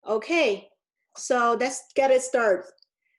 Okay, so let's get it started.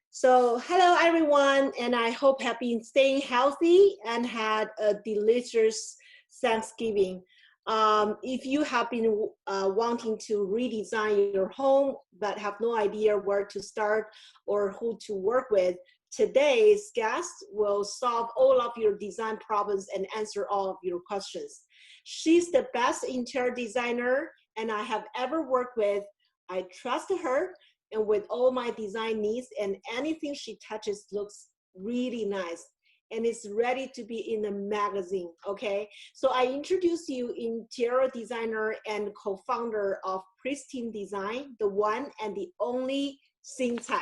So hello everyone, and I hope have been staying healthy and had a delicious Thanksgiving. If you have been wanting to redesign your home but have no idea where to start or who to work with, today's guest will solve all of your design problems and answer all of your questions. She's the best interior designer and I have ever worked with. I trust her, and with all my design needs, and anything she touches looks really nice and is ready to be in a magazine. Okay, so I introduce you interior designer and co-founder of Pristine Design, the one and the only Sing Tai.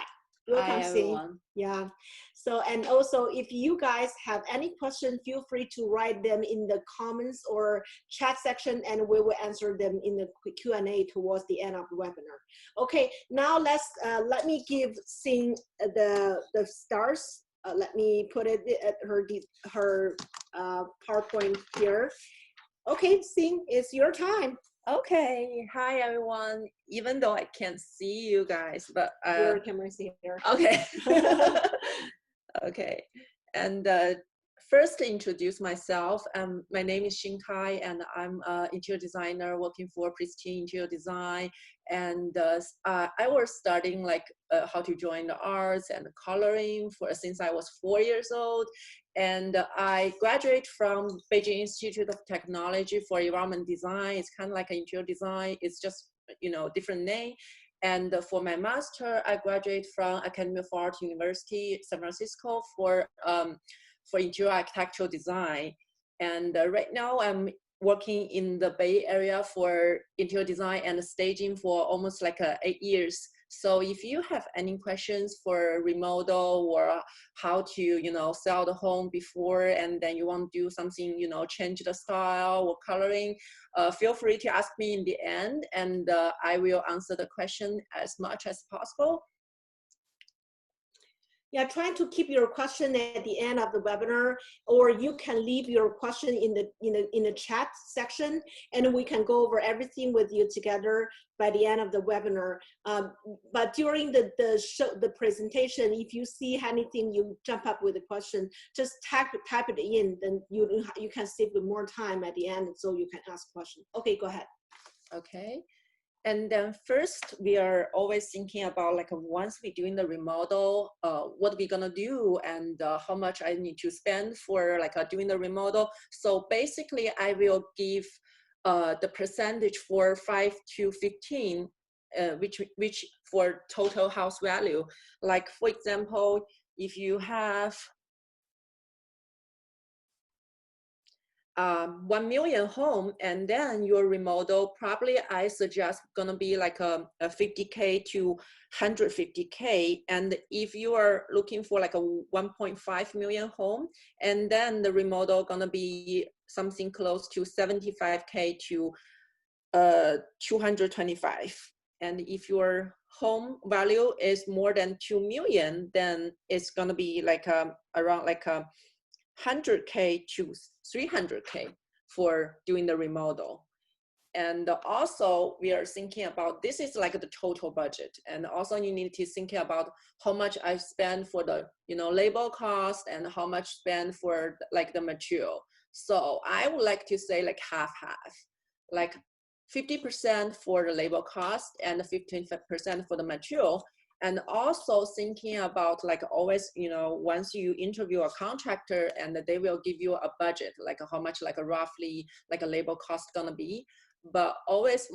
Hi Welcome, Sing. everyone. Yeah. So, and also, if you guys have any questions, feel free to write them in the comments or chat section, and we will answer them in the Q&A towards the end of the webinar. Okay, now let me give Sing the stars. Let me put it at her PowerPoint here. Okay, Sing, it's your time. Okay, hi everyone. Even though I can't see you guys, but Your camera is here. okay. Okay, and first to introduce myself, my name is Shee and I'm an interior designer working for Pristine Interior Design. And I was studying like how to join the arts and coloring since I was 4 years old. And I graduated from Beijing Institute of Technology for Environment Design. It's kind of like an interior design. It's just, different name. And for my master, I graduated from Academy of Art University, San Francisco for interior architectural design. And right now I'm working in the Bay Area for interior design and staging for almost like 8 years. So if you have any questions for remodel or how to, sell the home before, and then you want to do something, change the style or coloring, feel free to ask me in the end, and I will answer the question as much as possible. Yeah, try to keep your question at the end of the webinar, or you can leave your question in the chat section, and we can go over everything with you together by the end of the webinar. But during the presentation, if you see anything, you jump up with a question, just type it in, then you can save more time at the end, so you can ask questions. Okay, go ahead. Okay. And then first, we are always thinking about like once we're doing the remodel, what we're gonna do and how much I need to spend for like doing the remodel. So basically, I will give the percentage for 5 to 15, which for total house value. Like for example, if you have 1 million home, and then your remodel, probably I suggest gonna be like a 50K to 150K. And if you are looking for like a 1.5 million home, and then the remodel gonna be something close to 75K to 225. And if your home value is more than 2 million, then it's gonna be like around like 100K to 300K for doing the remodel. And also we are thinking about, this is like the total budget. And also you need to think about how much I spend for the, labor cost and how much spend for like the material. So I would like to say like half, like 50% for the labor cost and 15% for the material. And also thinking about like always, once you interview a contractor and they will give you a budget, like how much like a roughly like a labor cost gonna be. But always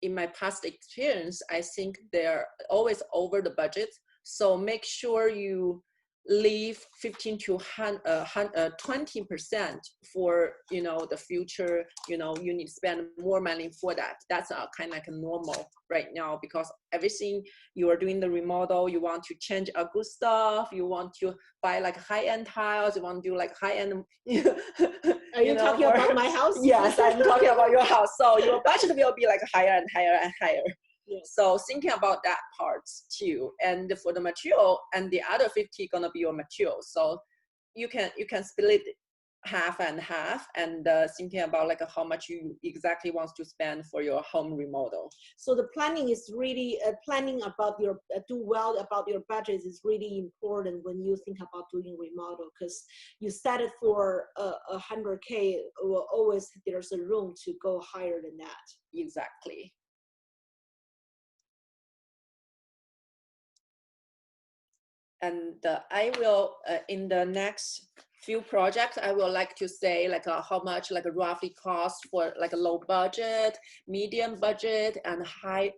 in my past experience, I think they're always over the budget. So make sure you leave 15 to 20% for the future. You need to spend more money for that. That's kind of like a normal right now, because everything you are doing the remodel, you want to change a good stuff, you want to buy like high-end tiles, you want to do like high-end Are you talking about my house? Yes, I'm talking about your house. So your budget will be like higher and higher and higher. Yeah. So thinking about that part too. And for the material, and the other 50 gonna be your material. So you can split half and half, and thinking about like how much you exactly want to spend for your home remodel. So the planning is really planning about your do well about your budget is really important when you think about doing remodel, because you set it for 100K, well, always there's a room to go higher than that. Exactly. And I will in the next few projects, I will like to say like how much like roughly cost for like a low budget, medium budget, and high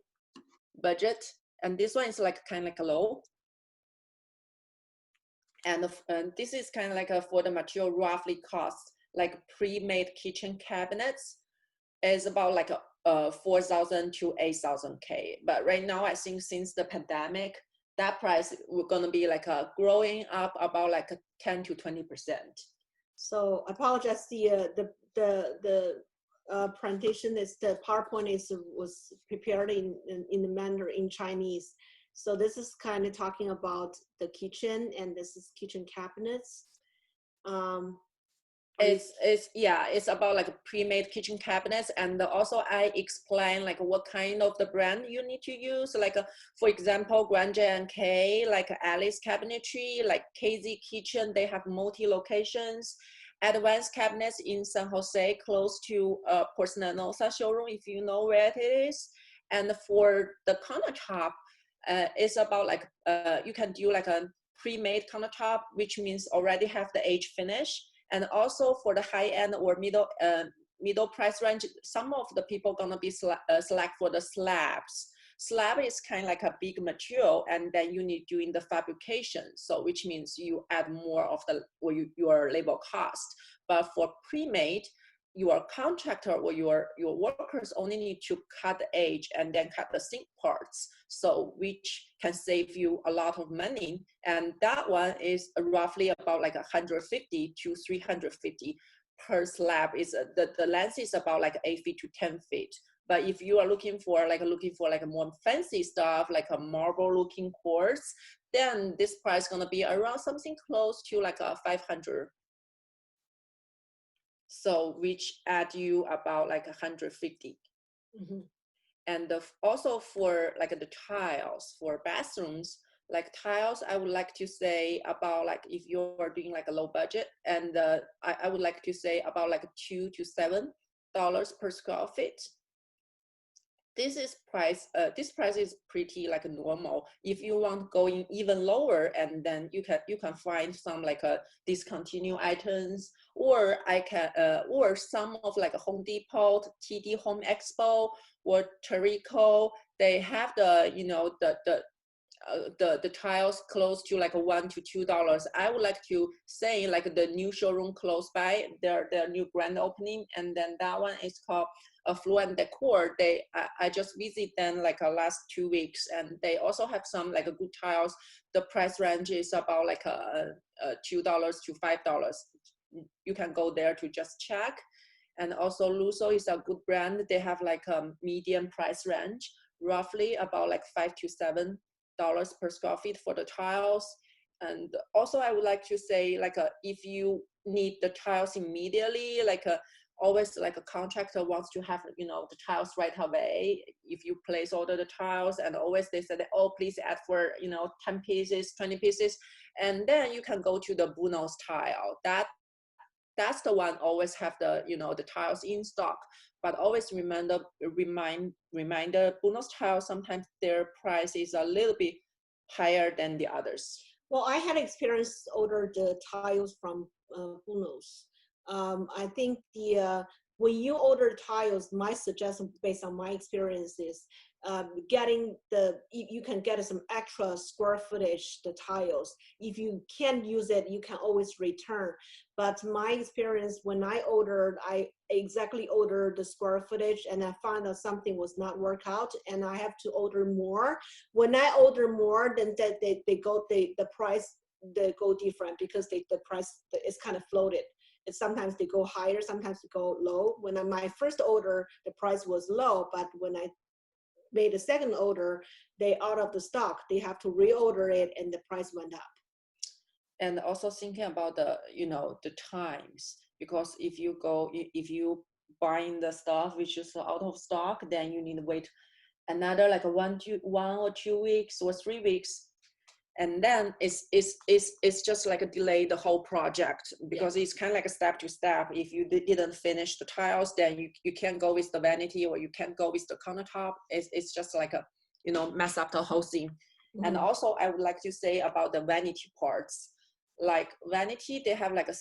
budget. And this one is like kind of like a low. And this is kind of like for the material roughly cost, like pre-made kitchen cabinets is about like 4,000 to 8,000 K. But right now, I think since the pandemic, that price we're gonna be like growing up about like 10 to 20%. So I apologize. The presentation is the PowerPoint was prepared in the Mandarin, in Chinese. So this is kind of talking about the kitchen, and this is kitchen cabinets. It's about like pre-made kitchen cabinets, and also I explain like what kind of the brand you need to use, like for example Grand J&K, like Alice Cabinetry, like KZ Kitchen, they have multi locations. Advanced Cabinets in San Jose, close to Porcelanosa showroom, if you know where it is. And for the countertop, it's about like you can do like a pre-made countertop, which means already have the age finish. And also for the high end or middle price range, some of the people gonna be select for the slabs. Slab is kind of like a big material, and then you need doing the fabrication. So which means you add more of the your labor cost. But for pre-made, your contractor or your workers only need to cut the edge and then cut the sink parts, so which can save you a lot of money. And that one is roughly about like 150 to 350 per slab. Is the length is about like 8 feet to 10 feet. But if you are looking for like more fancy stuff, like a marble looking quartz, then this price is gonna be around something close to like a 500. So which add you about like 150. Mm-hmm. And also for like the tiles for bathrooms, like tiles, I would like to say about like if you're doing like a low budget, and I would like to say about like $2 to $7 per square feet. This price is pretty like normal. If you want going even lower, and then you can find some like a discontinued items, or or some of like a Home Depot, TD Home Expo, or Terrico. They have the the tiles close to like $1 to $2. I would like to say like the new showroom close by, their new grand opening, and then that one is called Fluent Decor. I just visit them like last 2 weeks, and they also have some like good tiles. The price range is about like $2 to $5. You can go there to just check. And also Luso is a good brand. They have like a medium price range, roughly about like $5 to $7 per square feet for the tiles. And also I would like to say like if you need the tiles immediately, like always like a contractor wants to have the tiles right away. If you place order the tiles, and always they said, oh, please add for 10 pieces, 20 pieces, and then you can go to the Bruno's tile. That's the one always have the the tiles in stock. But always reminder Bruno's tiles, sometimes their price is a little bit higher than the others. Well, I had experience order the tiles from Bruno's. I think when you order tiles, my suggestion based on my experience is getting you can get some extra square footage the tiles. If you can't use it, you can always return. But my experience when I exactly ordered the square footage, and I found out something was not work out, and I have to order more. When I order more, then the price they go different, because the price is kind of floated. Sometimes they go higher, sometimes they go low. When my first order, the price was low, but when I made a second order, they out of the stock. They have to reorder it, and the price went up. And also thinking about the the times, because if you buying the stuff which is out of stock, then you need to wait another like 1 or 2 weeks or 3 weeks, and then it's just like a delay the whole project, because it's kind of like a step to step. If you didn't finish the tiles, then you can't go with the vanity, or you can't go with the countertop. It's just like a, you know, mess up the whole thing. And also I would like to say about the vanity parts. Like vanity, they have like a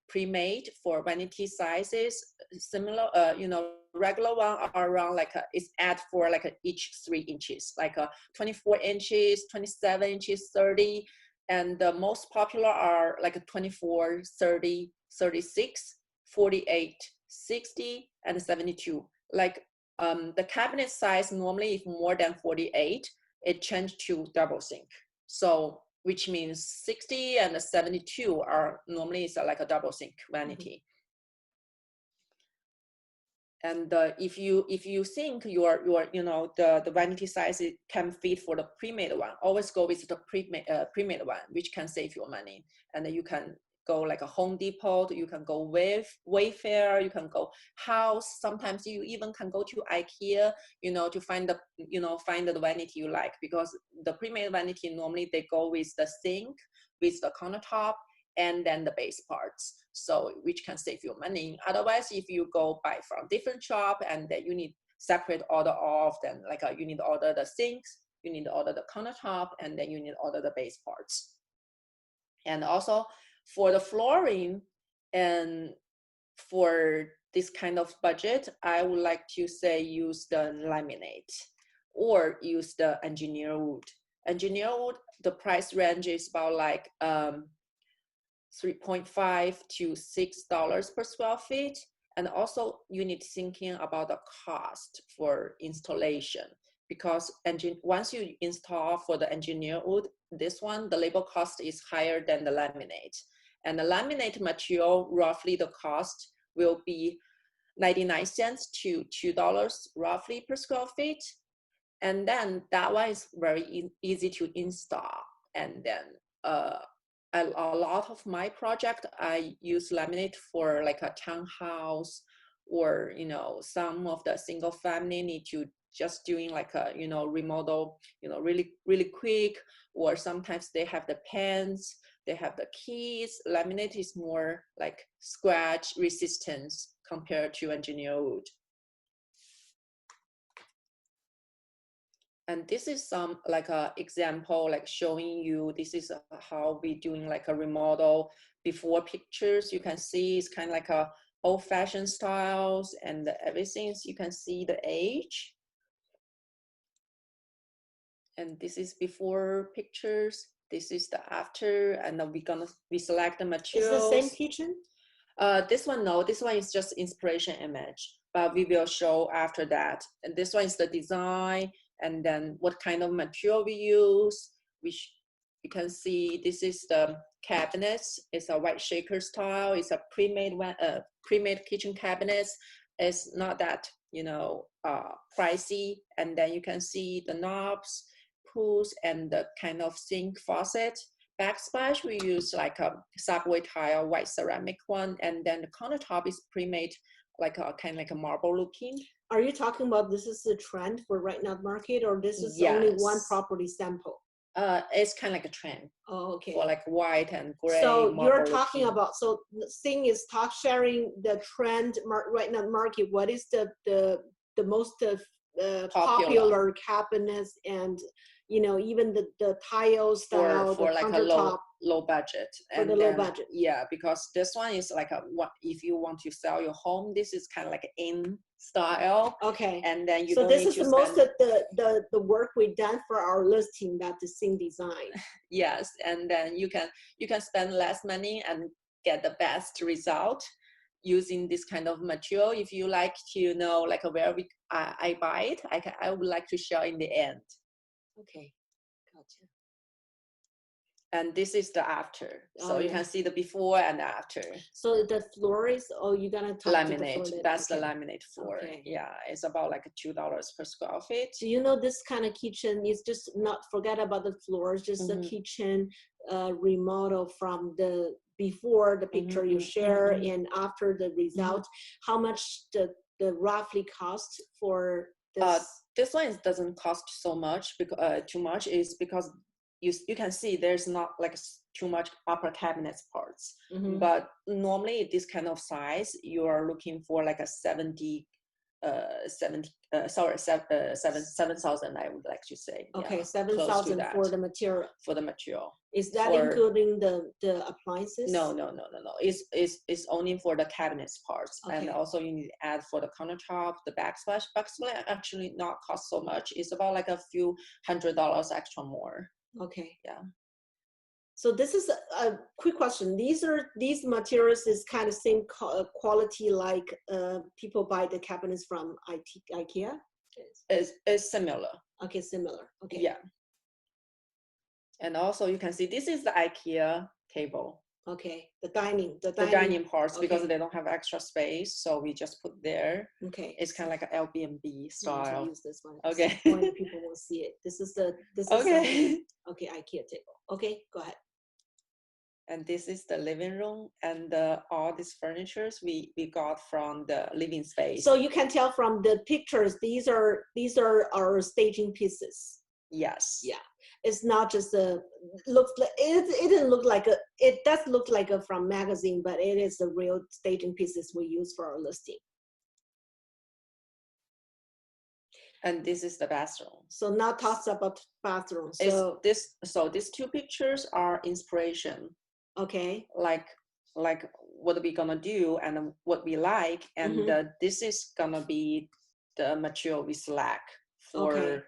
pre-made for vanity sizes, similar, you know, regular one are around like it's add for like each 3 inches, like 24 inches, 27 inches, 30, and the most popular are like 24, 30, 36, 48, 60, and 72. Like the cabinet size normally if more than 48, it changed to double sink. So which means 60 and 72 are normally it's like a double sink vanity. And if you think your you know the vanity size it can fit for the pre-made one, always go with the pre-made one, which can save you money. And you can go like a Home Depot, you can go with Wayfair, you can go House. Sometimes you even can go to IKEA, you know, to find the vanity you like, because the pre-made vanity normally they go with the sink, with the countertop, and then the base parts, so which can save you money. Otherwise, if you go buy from different shop and then you need separate order of, then like you need to order the sinks, you need to order the countertop, and then you need to order the base parts. And also for the flooring, and for this kind of budget, I would like to say use the laminate or use the engineer wood. Engineer wood, the price range is about like $3.5 to $6 per square feet. And also you need thinking about the cost for installation, because once you install for the engineer wood, this one, the labor cost is higher than the laminate. And the laminate material, roughly the cost will be 99 cents to $2 roughly per square feet. And then that one is very easy to install. And then a lot of my project, I use laminate for like a townhouse, or, you know, some of the single family need to just doing like a, you know, remodel, you know, really quick, or sometimes they have the pens, they have the keys. Laminate is more like scratch resistance compared to engineer wood. And this is some like a example, like showing you, this is how we doing like a remodel before pictures. You can see it's kind of like a old-fashioned styles, and everything, so you can see the age. And this is before pictures. This is the after, and then we select the materials. Is the same kitchen? This one, no, this one is just inspiration image, but we will show after that. And this one is the design, and then what kind of material we use, which you can see. This is the cabinets. It's a white shaker style. It's a pre-made kitchen cabinets. It's not that, you know, pricey. And then you can see the knobs, pulls, and the kind of sink faucet. Backsplash, we use like a subway tile, white ceramic one, and then the countertop is pre-made, like a kind of like a marble looking. Are you talking about this is the trend for right now market, or this is Yes. only one property sample? It's kind of like a trend. Oh, okay. For like white and gray. So you're talking looking. about, so the thing is talk sharing the trend right now market. What is the most popular cabinets, and you know, even the tiles style, for the like countertop, a low budget. For the low budget. Yeah, because this one is like if you want to sell your home, this is kind of like in style. Okay. And then you so don't this need is to the most of the work we've done for our listing, that the same design. Yes, and then you can spend less money and get the best result using this kind of material. If you like to know like where I buy it, I would like to share in the end. Okay, gotcha. And this is the after. So Oh, you yeah. can see the before and after. So the floor is, oh, you're gonna talk laminate. To the That's okay. the laminate floor. Okay. Yeah, it's about like $2 per square feet. Do you know this kind of kitchen is just not forget about the floors, just the kitchen remodel from the before the picture you share and after the result, how much the roughly cost for this? This one doesn't cost so much because too much is because you can see there's not like too much upper cabinets parts. But normally this kind of size, you are looking for like a 7,000, I would like to say. Okay, yeah, 7,000 for the material. For the material. Is that including the appliances? No. It's only for the cabinets parts. Okay. And also you need to add for the countertop, the backsplash. Backsplash actually not cost so much. It's about like a few $100 extra more. Okay. Yeah. So this is a quick question. These materials is kind of same quality like people buy the cabinets from IKEA? It's similar. Okay, similar. Okay. Yeah. And also you can see this is the IKEA table. Okay, the dining parts, because they don't have extra space, so we just put there. Okay, it's kind of like an Airbnb style. Use this one. Okay. People will see it. This is okay, IKEA table. Okay, go ahead. And this is the living room, and all these furnitures we got from the living space. So you can tell from the pictures, these are our staging pieces. Yes. Yeah. It's not just looks like it didn't look like it does look like a from magazine, but it is the real staging pieces we use for our listing. And this is the bathroom. So now talks about bathroom. So these two pictures are inspiration. Okay. Like what we gonna do and what we like, and this is gonna be the material we select for. Okay.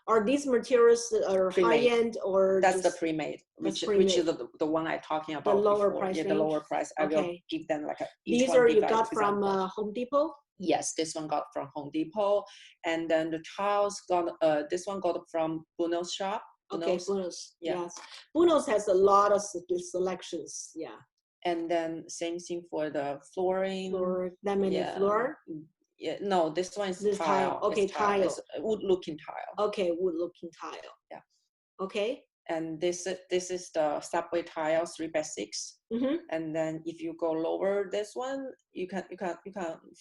Are these materials are high-end or that's the pre-made, which is the one I'm talking about. The lower before. price. Yeah, the lower price. I will give them like a. These are you got from Home Depot? Yes, this one got from Home Depot, and then the tiles got this one got from Bruno's shop. Okay, Bruno's. Yeah. Yes, Bruno's has a lot of selections. Yeah. And then same thing for the flooring. Laminate floor. Yeah, no, this one is tile. Okay, tile. It's wood-looking tile. Okay, wood-looking tile. Yeah. Okay. And this is the subway tile 3x6. And then if you go lower this one, you can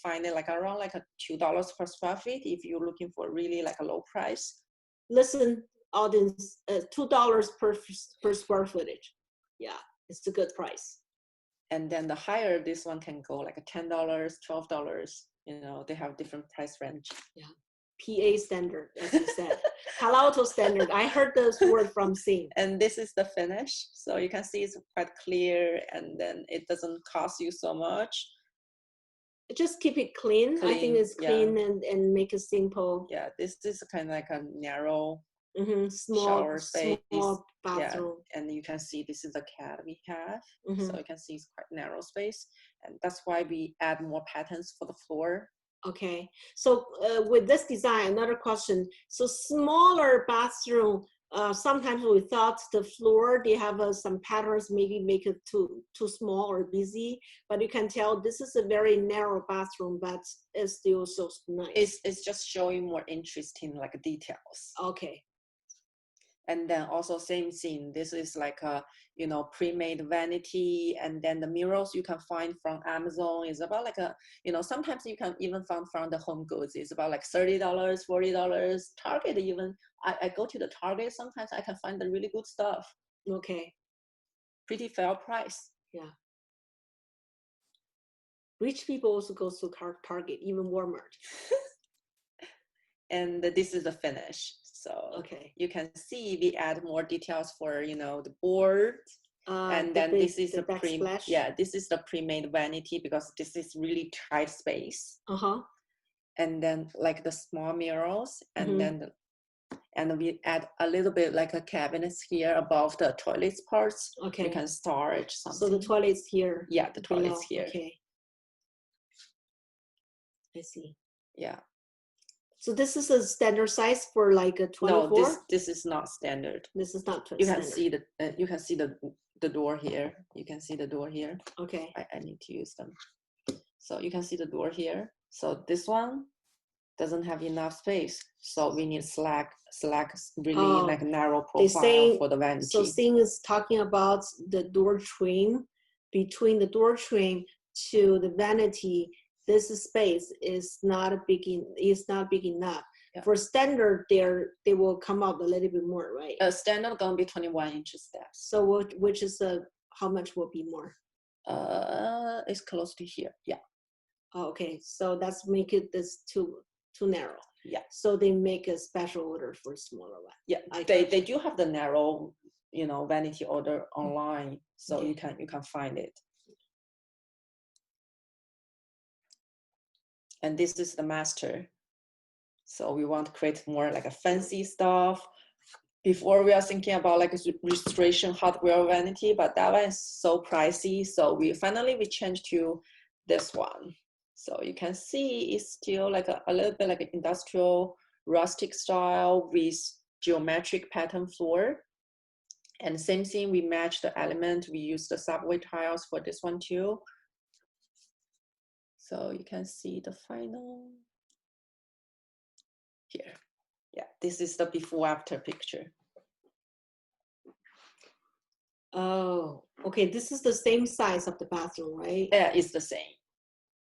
find it like around like $2 per square feet if you're looking for really like a low price. Listen, audience, $2 per square footage. Yeah, it's a good price. And then the higher this one can go, like $10, $12. You know, they have different price range. Yeah. PA standard, as you said. Altos standard. I heard this word from Shee. And this is the finish. So you can see it's quite clear, and then it doesn't cost you so much. Just keep it clean. I think it's clean and make it simple. Yeah, this is kind of like a narrow small shower space. Small bathroom. Yeah. And you can see this is the cat we have. So you can see it's quite narrow space. And that's why we add more patterns for the floor. Okay. So with this design, another question. So smaller bathroom, sometimes we thought the floor, they have some patterns, maybe make it too small or busy, but you can tell this is a very narrow bathroom, but it's still so nice. It's just showing more interesting like details. Okay. And then also same thing. This is like a, you know, pre-made vanity, and then the mirrors you can find from Amazon is about like a, you know, sometimes you can even find from the Home Goods. It's about like $30, $40. Target even. I go to the Target. Sometimes I can find the really good stuff. Okay. Pretty fair price. Yeah. Rich people also go to Target, even Walmart. And this is the finish. So okay, you can see we add more details for, you know, the board. And then this is this is the pre-made vanity, because this is really tight space. And then like the small mirrors, and then and we add a little bit like a cabinets here above the toilets parts. Okay, you can storage something. So the toilets here. Yeah, the toilets here. Okay, I see. Yeah. So this is a standard size for like a 24? No, this is not standard. This is not you standard. You can see the door here. You can see the door here. Okay. I need to use them. So you can see the door here. So this one doesn't have enough space. So we need slack really like narrow profile for the vanity. So Shee is talking about the door trim between the door trim to the vanity, this space is not big enough. Yeah. For standard, they will come out a little bit more, right? Standard gonna be 21-inch steps. So which is how much will be more? It's close to here. Yeah. Oh, okay, so that's make it this too narrow. Yeah. So they make a special order for smaller one. Yeah, they do have the narrow, vanity order online, so okay. you can find it. And this is the master. So we want to create more like a fancy stuff. Before we are thinking about like a registration hardware vanity, but that one is so pricey. So we changed to this one. So you can see it's still like a little bit like an industrial rustic style with geometric pattern floor. And same thing, we match the element. We use the subway tiles for this one too. So you can see the final here. Yeah, this is the before after picture. Oh, okay. This is the same size of the bathroom, right? Yeah, it's the same.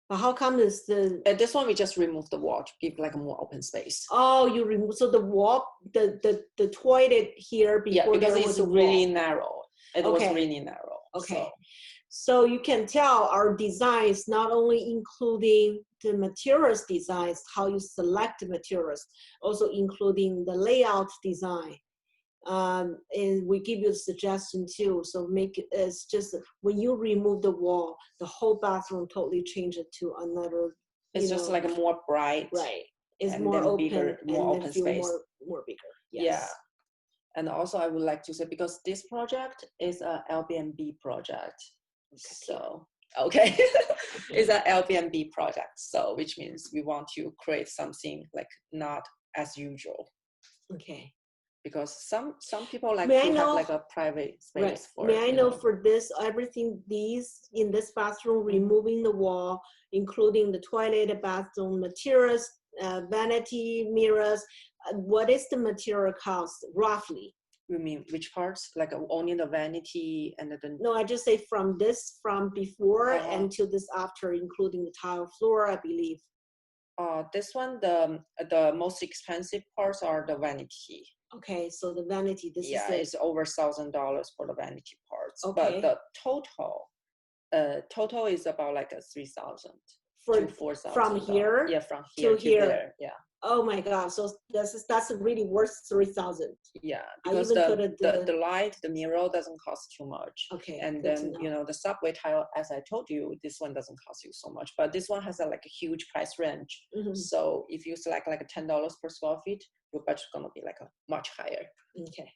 But how come is this one we just remove the wall to give like a more open space. Oh, you remove, so the wall, the toilet here before, yeah, because it's really narrow. It was really narrow. Okay. So you can tell our designs not only including the materials designs, how you select the materials, also including the layout design. And we give you a suggestion too. So make it, it's just when you remove the wall, the whole bathroom totally change it to another. It's just like a more bright. Right. It's more open, bigger, more open space. More bigger. Yes. Yeah. And also I would like to say, because this project is a Airbnb project. Okay. So, okay. It's an Airbnb project. So, which means we want to create something like not as usual. Okay. Because some people like to have like a private space. Right. For, May I know for this, everything in this bathroom, removing the wall, including the toilet, bathroom materials, vanity, mirrors, what is the material cost roughly? You mean which parts? Like only the vanity and the... No, I just say from before and to this after, including the tile floor, I believe. This one, the most expensive parts are the vanity. Okay, so the vanity, this is it's over $1,000 for the vanity parts. Okay. But the total is about like a 3,000 to 4,000. From here? Yeah, from here to here. There. Yeah. Oh my God! So that's really worth 3,000. Yeah, because the light, the mirror doesn't cost too much. Okay. And then the subway tile, as I told you, this one doesn't cost you so much, but this one has like a huge price range. Mm-hmm. So if you select like $10 per square feet, your budget's gonna be like a much higher. Okay.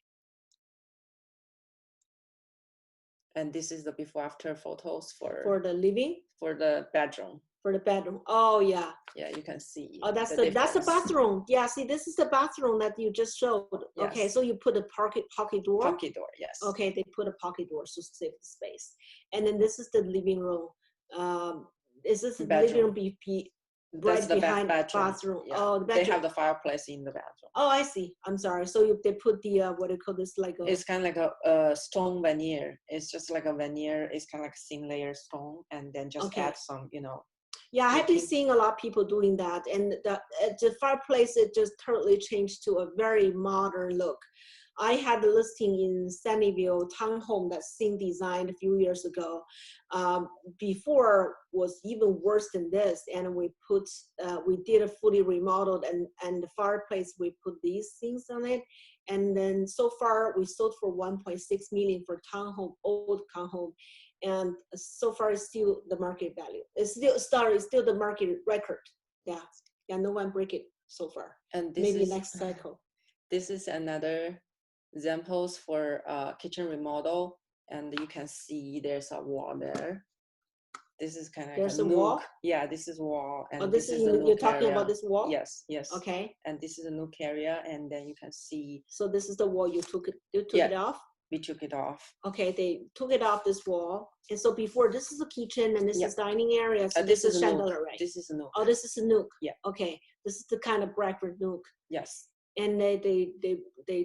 And this is the before after photos for the living, for the bedroom. For the bedroom. Oh yeah. Yeah, you can see. Oh, that's the bathroom. Yeah, see, this is the bathroom that you just showed. Yes. Okay, so you put a pocket door. Pocket door, yes. Okay, they put a pocket door to save the space. And then this is the living room. Is this the living room right behind the bathroom? Yeah. Oh, the bedroom. They have the fireplace in the bathroom. Oh, I see. I'm sorry. So they put the what do you call this? Like it's kind of like a stone veneer. It's just like a veneer. It's kind of like a thin layer stone, and then just add some, Yeah, I've been seeing a lot of people doing that, and the fireplace, it just totally changed to a very modern look. I had a listing in Sunnyvale townhome that Sing designed a few years ago. Before was even worse than this, and we did a fully remodeled, and the fireplace, we put these things on it, and then so far we sold for 1.6 million for townhome, old townhome. And so far, it's still the market value. It's still the market record. Yeah, no one break it so far. And maybe next cycle. This is another examples for kitchen remodel, and you can see there's a wall there. This is kind of there's a wall. Yeah, this is wall, and this is you're talking about this wall. Yes. Okay. And this is a nook area, and then you can see. So this is the wall you took it off. We took it off. Okay, they took it off this wall. And so before, this is the kitchen and this is dining area. So this is chandelier, right? This is a nook. Oh, this is a nook. Yeah. Okay, this is the kind of breakfast nook. Yes. And they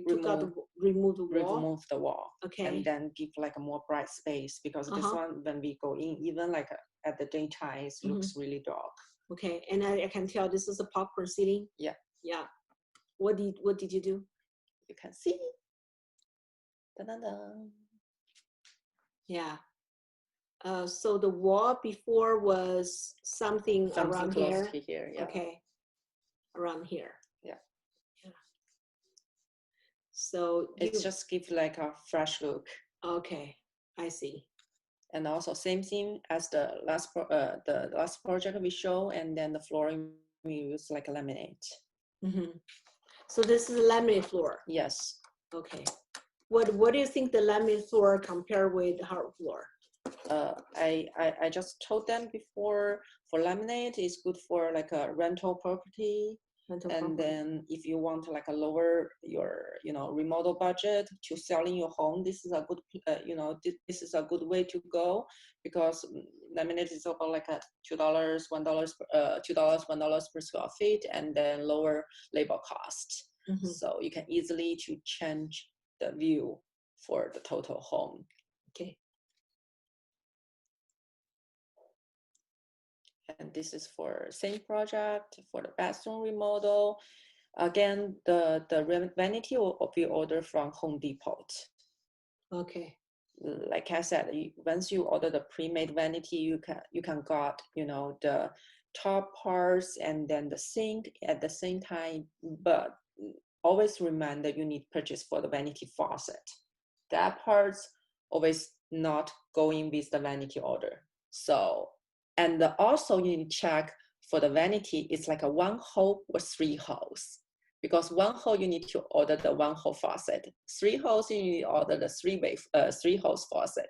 took out remove the wall. Remove the wall. Okay. And then give like a more bright space, because this one, when we go in, even like at the daytime, it looks really dark. Okay, and I can tell this is a popcorn ceiling. Yeah. Yeah. What did you do? You can see. Da-da-da. Yeah. So the wall before was something around close here. To here, yeah. Okay. Around here. Yeah. Yeah. So it's just give like a fresh look. Okay, I see. And also same thing as the last project we show, and then the flooring we use like a laminate. So this is a laminate floor. Yes. Okay. What do you think the laminate floor compare with hard floor? I just told them before, for laminate is good for like a rental property. And then if you want like a lower your remodel budget to selling your home, this is a good this is a good way to go, because laminate is about like a $2 $1 per square feet, and then lower labor cost. So you can easily to change the view for the total home. Okay. And this is for same project for the bathroom remodel. Again, the vanity will be ordered from Home Depot. Okay. Like I said, once you order the pre-made vanity, you can got the top parts and then the sink at the same time. But always remember that you need purchase for the vanity faucet. That part's always not going with the vanity order. So, and also you need to check for the vanity, it's like a 1 hole or 3 holes. Because 1 hole you need to order the 1 hole faucet. 3 holes you need to order the 3 holes faucet.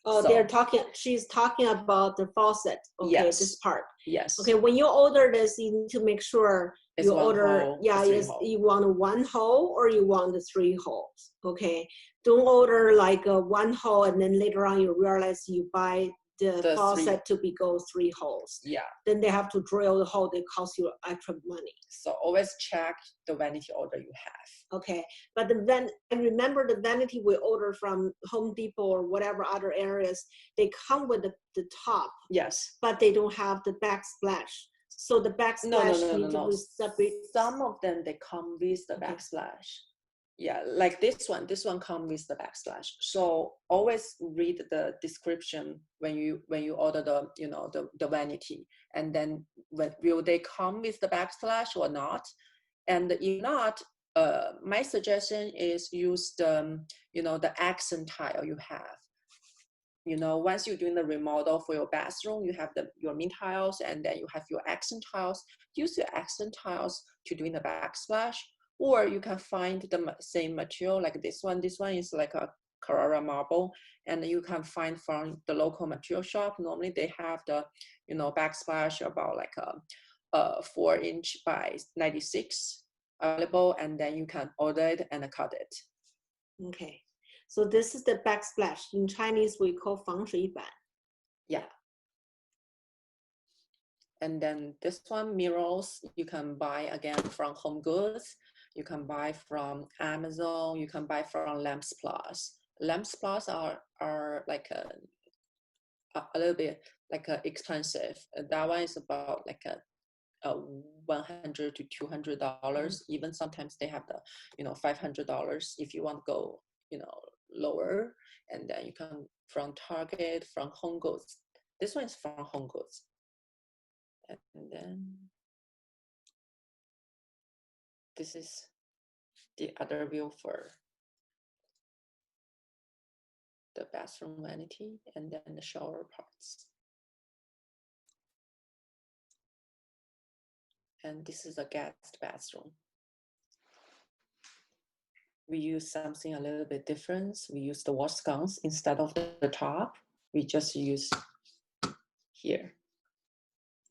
Oh, so, she's talking about the faucet. Okay, yes. This part. Yes. Okay, when you order this, you need to make sure it's you order. Hole, yes, you want 1 hole or you want the 3 holes. Okay, don't order like a 1 hole and then later on you realize you buy the faucet to go 3 holes. Yeah. Then they have to drill the hole. They cost you extra money. So always check the vanity order you have. Okay, but I remember the vanity we order from Home Depot or whatever other areas, they come with the top. Yes. But they don't have the backsplash. So the backsplash needs to be separate. Some of them, they come with the backsplash. Yeah, like this one comes with the backsplash. So always read the description when you order the vanity, and then will they come with the backsplash or not? And if not, my suggestion is use the accent tile you have. Once you're doing the remodel for your bathroom, you have your main tiles, and then you have your accent tiles. Use your accent tiles to doing the backsplash. Or you can find the same material like this one. This one is like a Carrara marble, and you can find from the local material shop. Normally they have the backsplash about like a 4-inch by 96 available, and then you can order it and cut it. Okay, so this is the backsplash. In Chinese we call 防水板. Yeah. And then this one, mirrors, you can buy again from Home Goods. You can buy from Amazon. You can buy from Lamps Plus. Lamps Plus are like a little bit like expensive. That one is about like $100 to $200. Even sometimes they have the $500 if you want to go lower. And then you can from Target, from Home Goods. This one is from Home Goods. And then this is the other view for the bathroom vanity, and then the shower parts. And this is a guest bathroom. We use something a little bit different. We use the wash sconce instead of the top. We just use here.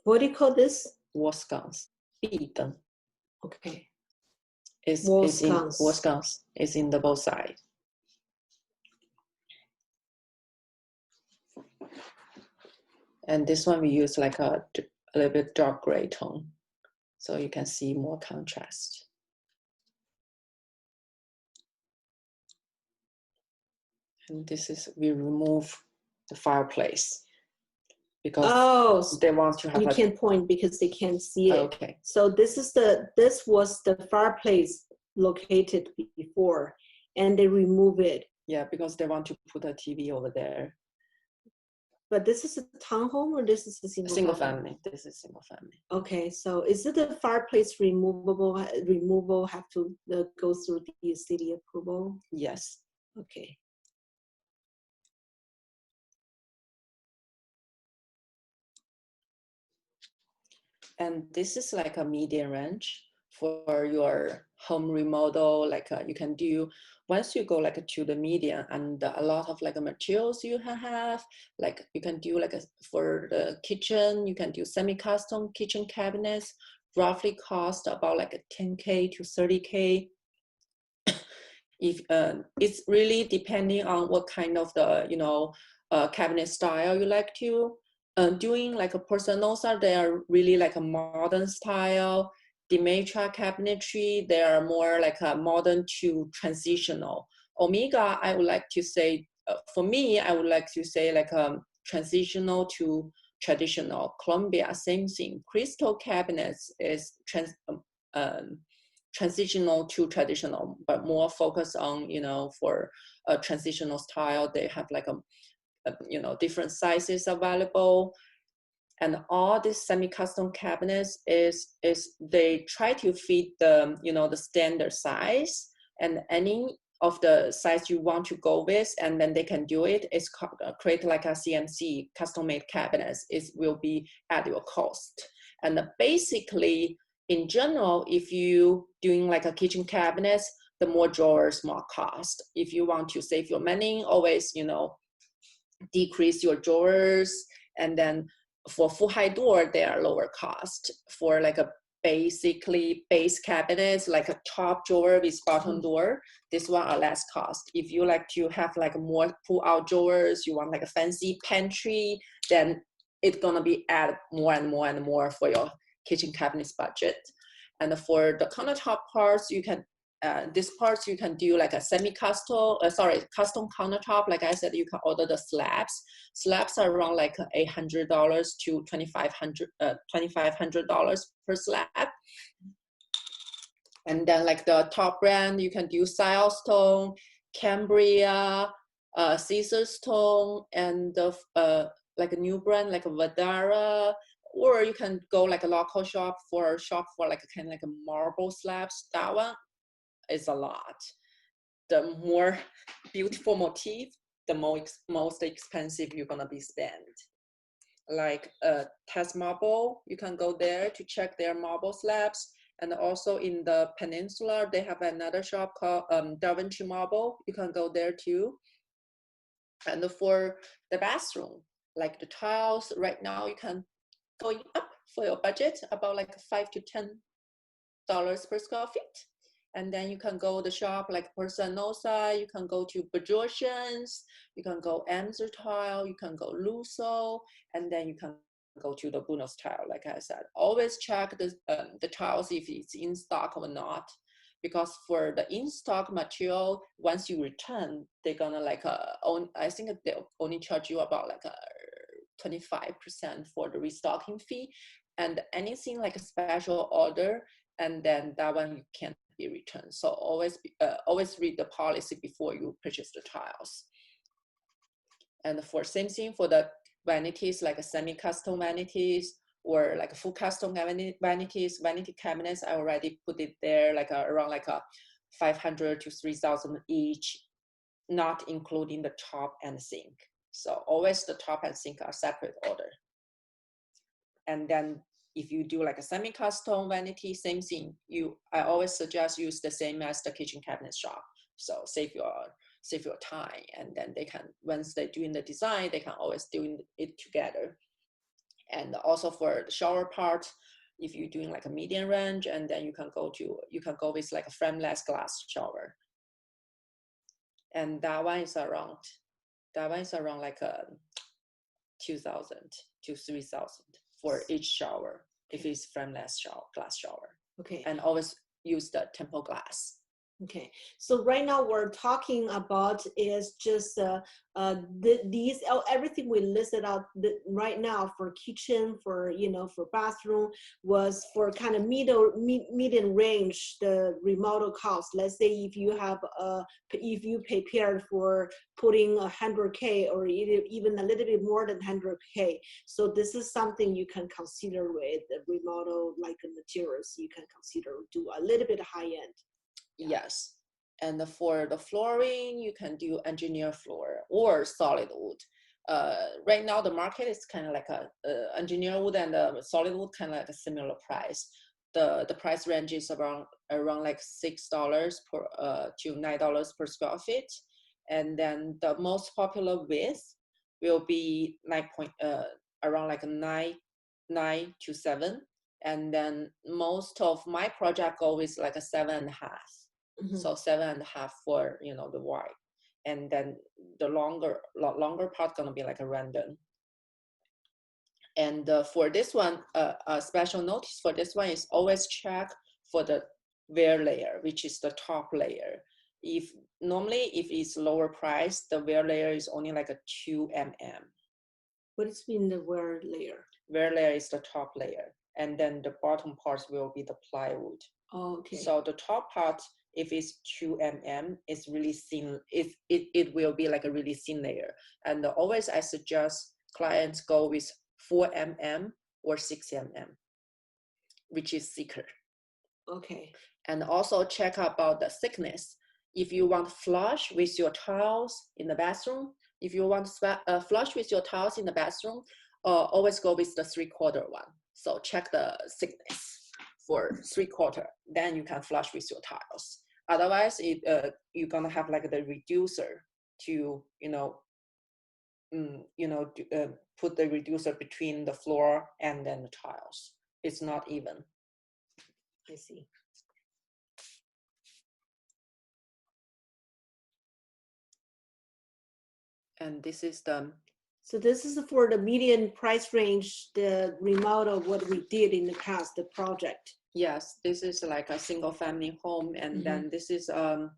What do you call this? Wash sconce. 壁灯. Okay. Wash sconce is in the both sides. And this one we use like a little bit dark gray tone, so you can see more contrast. And this is, we remove the fireplace because they want to have you can't point because they can't see it. Okay. So this was the fireplace located before, and they remove it. Yeah, because they want to put a TV over there. But this is a townhome or this is a single family? This is single family. Okay, so is it a fireplace removal? Removal have to go through the city approval? Yes. Okay. And this is like a median range for your home remodel. Like you can do, once you go like to the median, and a lot of like materials you have, like you can do like for the kitchen, you can do semi-custom kitchen cabinets, roughly cost about like 10K to 30K. If it's really depending on what kind of the cabinet style you like to. Doing like a personal style, they are really like a modern style. Demetra cabinetry, they are more like a modern to transitional. Omega, I would like to say, for me, I would like to say like transitional to traditional. Columbia, same thing. Crystal cabinets is transitional to traditional, but more focused on, for a transitional style, they have like a different sizes available. And all these semi-custom cabinets is they try to fit the, the standard size, and any of the size you want to go with, and then they can do it. It's create like a CMC custom-made cabinets. It will be at your cost. And basically, in general, if you doing like a kitchen cabinets, the more drawers, more cost. If you want to save your money, always, decrease your drawers. And then for full height door, they are lower cost. For like a basically base cabinets, like a top drawer with bottom door, this one are less cost. If you like to have like more pull out drawers, you want like a fancy pantry, then it's gonna be add more and more and more for your kitchen cabinets budget. And for the countertop parts, you can this parts you can do like a semi-custom, custom countertop. Like I said, you can order the slabs. Slabs are around like $800 to $2,500 per slab. And then like the top brand, you can do Silestone, Cambria, Caesar Stone, and like a new brand like a Vadara. Or you can go like a local shop for like a kind of like a marble slabs. That one is a lot. The more beautiful motif, the most expensive you're gonna be spent. Like Test Marble, you can go there to check their marble slabs. And also in the peninsula, they have another shop called Da Vinci Marble. You can go there too. And for the bathroom, like the tiles, right now you can go up for your budget about like $5 to $10 per square feet. And then you can go the shop like Persanosa, you can go to Bajorsians, you can go Amzer Tile, you can go Luso, and then you can go to the Bunos Tile. Like I said, always check the tiles if it's in stock or not, because for the in-stock material, once you return, they're gonna like I think they'll only charge you about like a 25% for the restocking fee, and anything like a special order, and then that one you can't be returned. So always read the policy before you purchase the tiles. And for same thing for the vanities, like a semi-custom vanities or like a full custom vanities, vanity cabinets, I already put it there like around like a 500 to 3,000 each, not including the top and sink. So always the top and sink are separate order. And then if you do like a semi-custom vanity, same thing. I always suggest use the same as the kitchen cabinet shop. So save your time, and then they can, once they're doing the design, they can always do it together. And also for the shower part, if you're doing like a medium range, and then you can go with like a frameless glass shower. And that one is around like a 2,000 to 3,000 for each shower if it's frameless glass shower. Okay. And always use the temple glass. Okay, so right now we're talking about is just these everything we listed out right now for kitchen, for for bathroom, was for kind of medium range the remodel cost. Let's say if you have if you prepared for putting 100K or even a little bit more than 100K, so this is something you can consider with the remodel, like materials. You can consider do a little bit high end. Yes. And for the flooring, you can do engineer floor or solid wood. Right now, the market is kind of like a engineer wood and solid wood kind of like a similar price. The price range is around like $6 per to $9 per square feet. And then the most popular width will be around like 9 to 7. And then most of my project go is like a 7.5. So 7.5 for the wide, and then the longer part gonna be like a random. And for this one, a special notice for this one is always check for the wear layer, which is the top layer. If normally if it's lower price, the wear layer is only like a 2 mm. What is in the wear layer? Wear layer is the top layer, and then the bottom parts will be the plywood. Oh, okay. So the top part, if it's 2 mm, it's really thin. It will be like a really thin layer. And always I suggest clients go with 4 mm or 6 mm, which is thicker. Okay. And also check about the thickness. If you want flush with your tiles in the bathroom, if you want flush with your tiles in the bathroom, always go with the 3/4 one. So check the thickness for 3/4, then you can flush with your tiles. Otherwise, you're gonna have like the reducer to put the reducer between the floor and then the tiles. It's not even. I see. And this is the. So this is for the median price range, the remodel what we did in the past, the project. Yes, this is like a single family home, and then this is the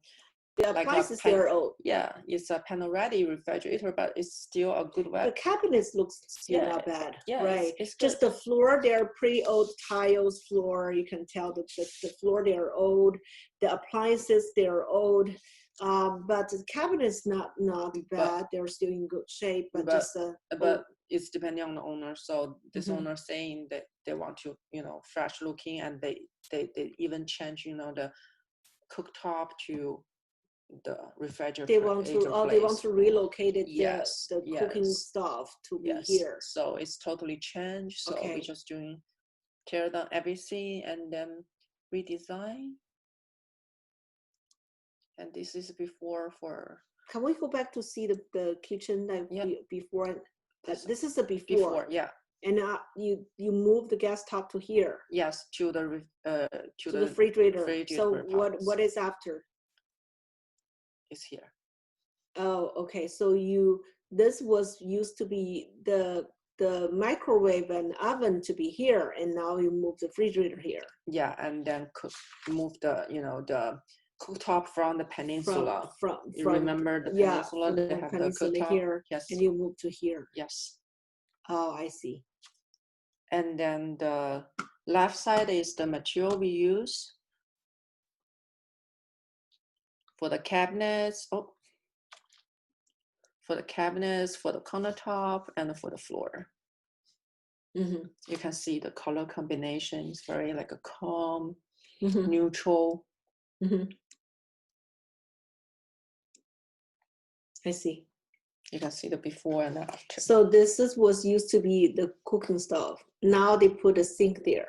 appliances they're old. Yeah, it's a panel ready refrigerator, but it's still a good web. The cabinets looks still not bad. Yeah, right. It's just the floor, they're pretty old tiles floor. You can tell that the floor they're old. The appliances they're old. But the cabinets not bad. They're still in good shape. But just but it's depending on the owner. So this owner saying that they want to fresh looking, and they even change the cooktop to the refrigerator. They want to relocate it. Yes, the cooking stuff to be here. So it's totally changed. So we're just doing tear down everything and then redesign. And this is before for. Can we go back to see the kitchen that before? This is the before. Before, yeah. And you move the gas top to here. Yes, to the refrigerator. So what is after? Is here. Oh, okay. So this was used to be the microwave and oven to be here, and now you move the refrigerator here. Yeah, and then move the the cooktop from the peninsula. From you remember the peninsula? They have peninsula the cooktop here. Yes. And you move to here. Yes. Oh, I see. And then the left side is the material we use for the cabinets. For the cabinets, for the countertop, and for the floor. You can see the color combination is very like a calm, neutral. I see. You can see the before and after. So this was used to be the cooking stove. Now they put a sink there.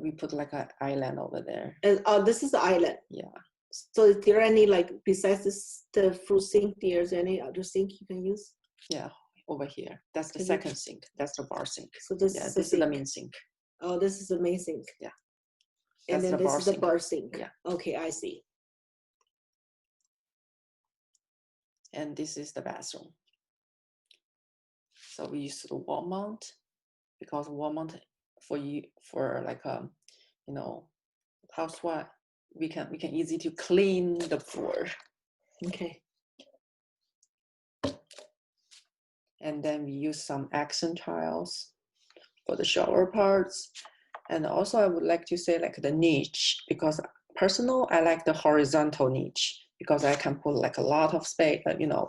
We put like an island over there. This is the island. Yeah. So is there any, like, besides the fruit sink, there's any other sink you can use? Yeah, over here. That's the second sink. That's the bar sink. So this is the main sink. Oh, this is the main sink. Yeah. And then this is the bar sink. Yeah. Okay, I see. And this is the bathroom. So we use the wall mount because wall mount for like housewife we can easy to clean the floor. Okay. And then we use some accent tiles for the shower parts. And also I would like to say like the niche, because personal, I like the horizontal niche because I can put like a lot of space,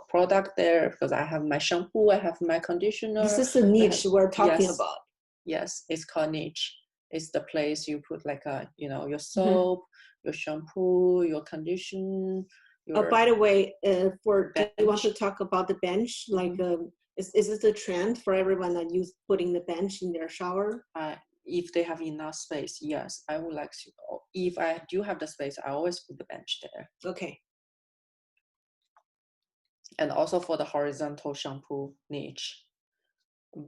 product there, because I have my shampoo, I have my conditioner. This is the niche we're talking about. Yes, it's called niche. It's the place you put like your soap, your shampoo, your condition. By the way, do you want to talk about the bench? Like, is it a trend for everyone that use putting the bench in their shower? If they have enough space, yes, I would like to. If I do have the space, I always put the bench there. Okay. And also for the horizontal shampoo niche.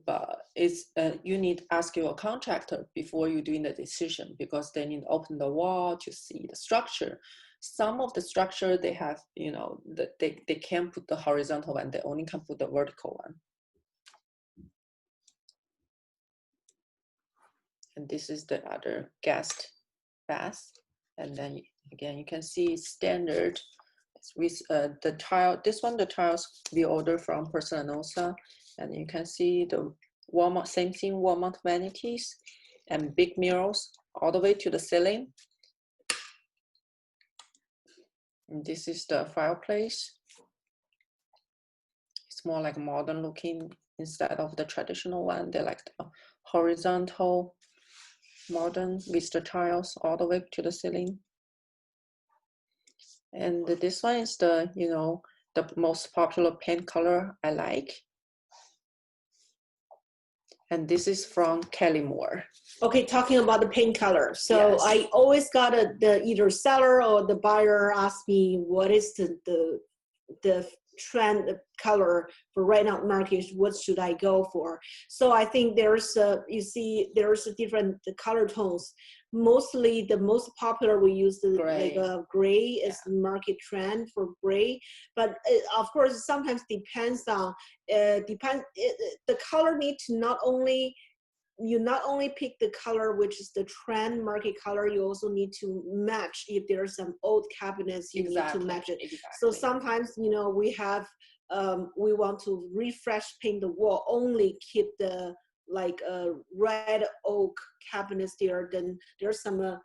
But it's you need to ask your contractor before you're doing the decision, because they need to open the wall to see the structure. Some of the structure they have, they can't put the horizontal one, they only can put the vertical one. And this is the other guest bath. And then again, you can see standard with the tile. This one, the tiles we order from Persanosa, and you can see the Walmart, same thing, Walmart vanities and big mirrors all the way to the ceiling. And this is the fireplace. It's more like modern looking instead of the traditional one. They're like the horizontal, modern with the tiles all the way to the ceiling. And this one is the, the most popular paint color I like. And this is from Kelly Moore. Okay, talking about the paint color. So yes. I always got the either seller or the buyer ask me what is the trend color for right now market, what should I go for? So I think there's there's a different color tones. Mostly the most popular we use the gray. Gray is the market trend for gray, but of course sometimes depends on the color need to not only pick the color which is the trend market color, you also need to match. If there are some old cabinets, you need to match it. So sometimes we have we want to refresh paint the wall, only keep the red oak cabinets there, then there's some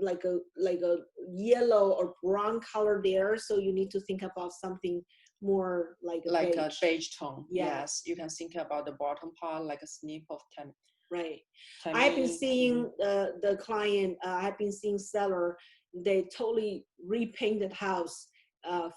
like a yellow or brown color there, so you need to think about something more like a beige tone. Yes, you can think about the bottom part like a snip of tan. Right. I've been seeing the client, I've been seeing seller, they totally repainted house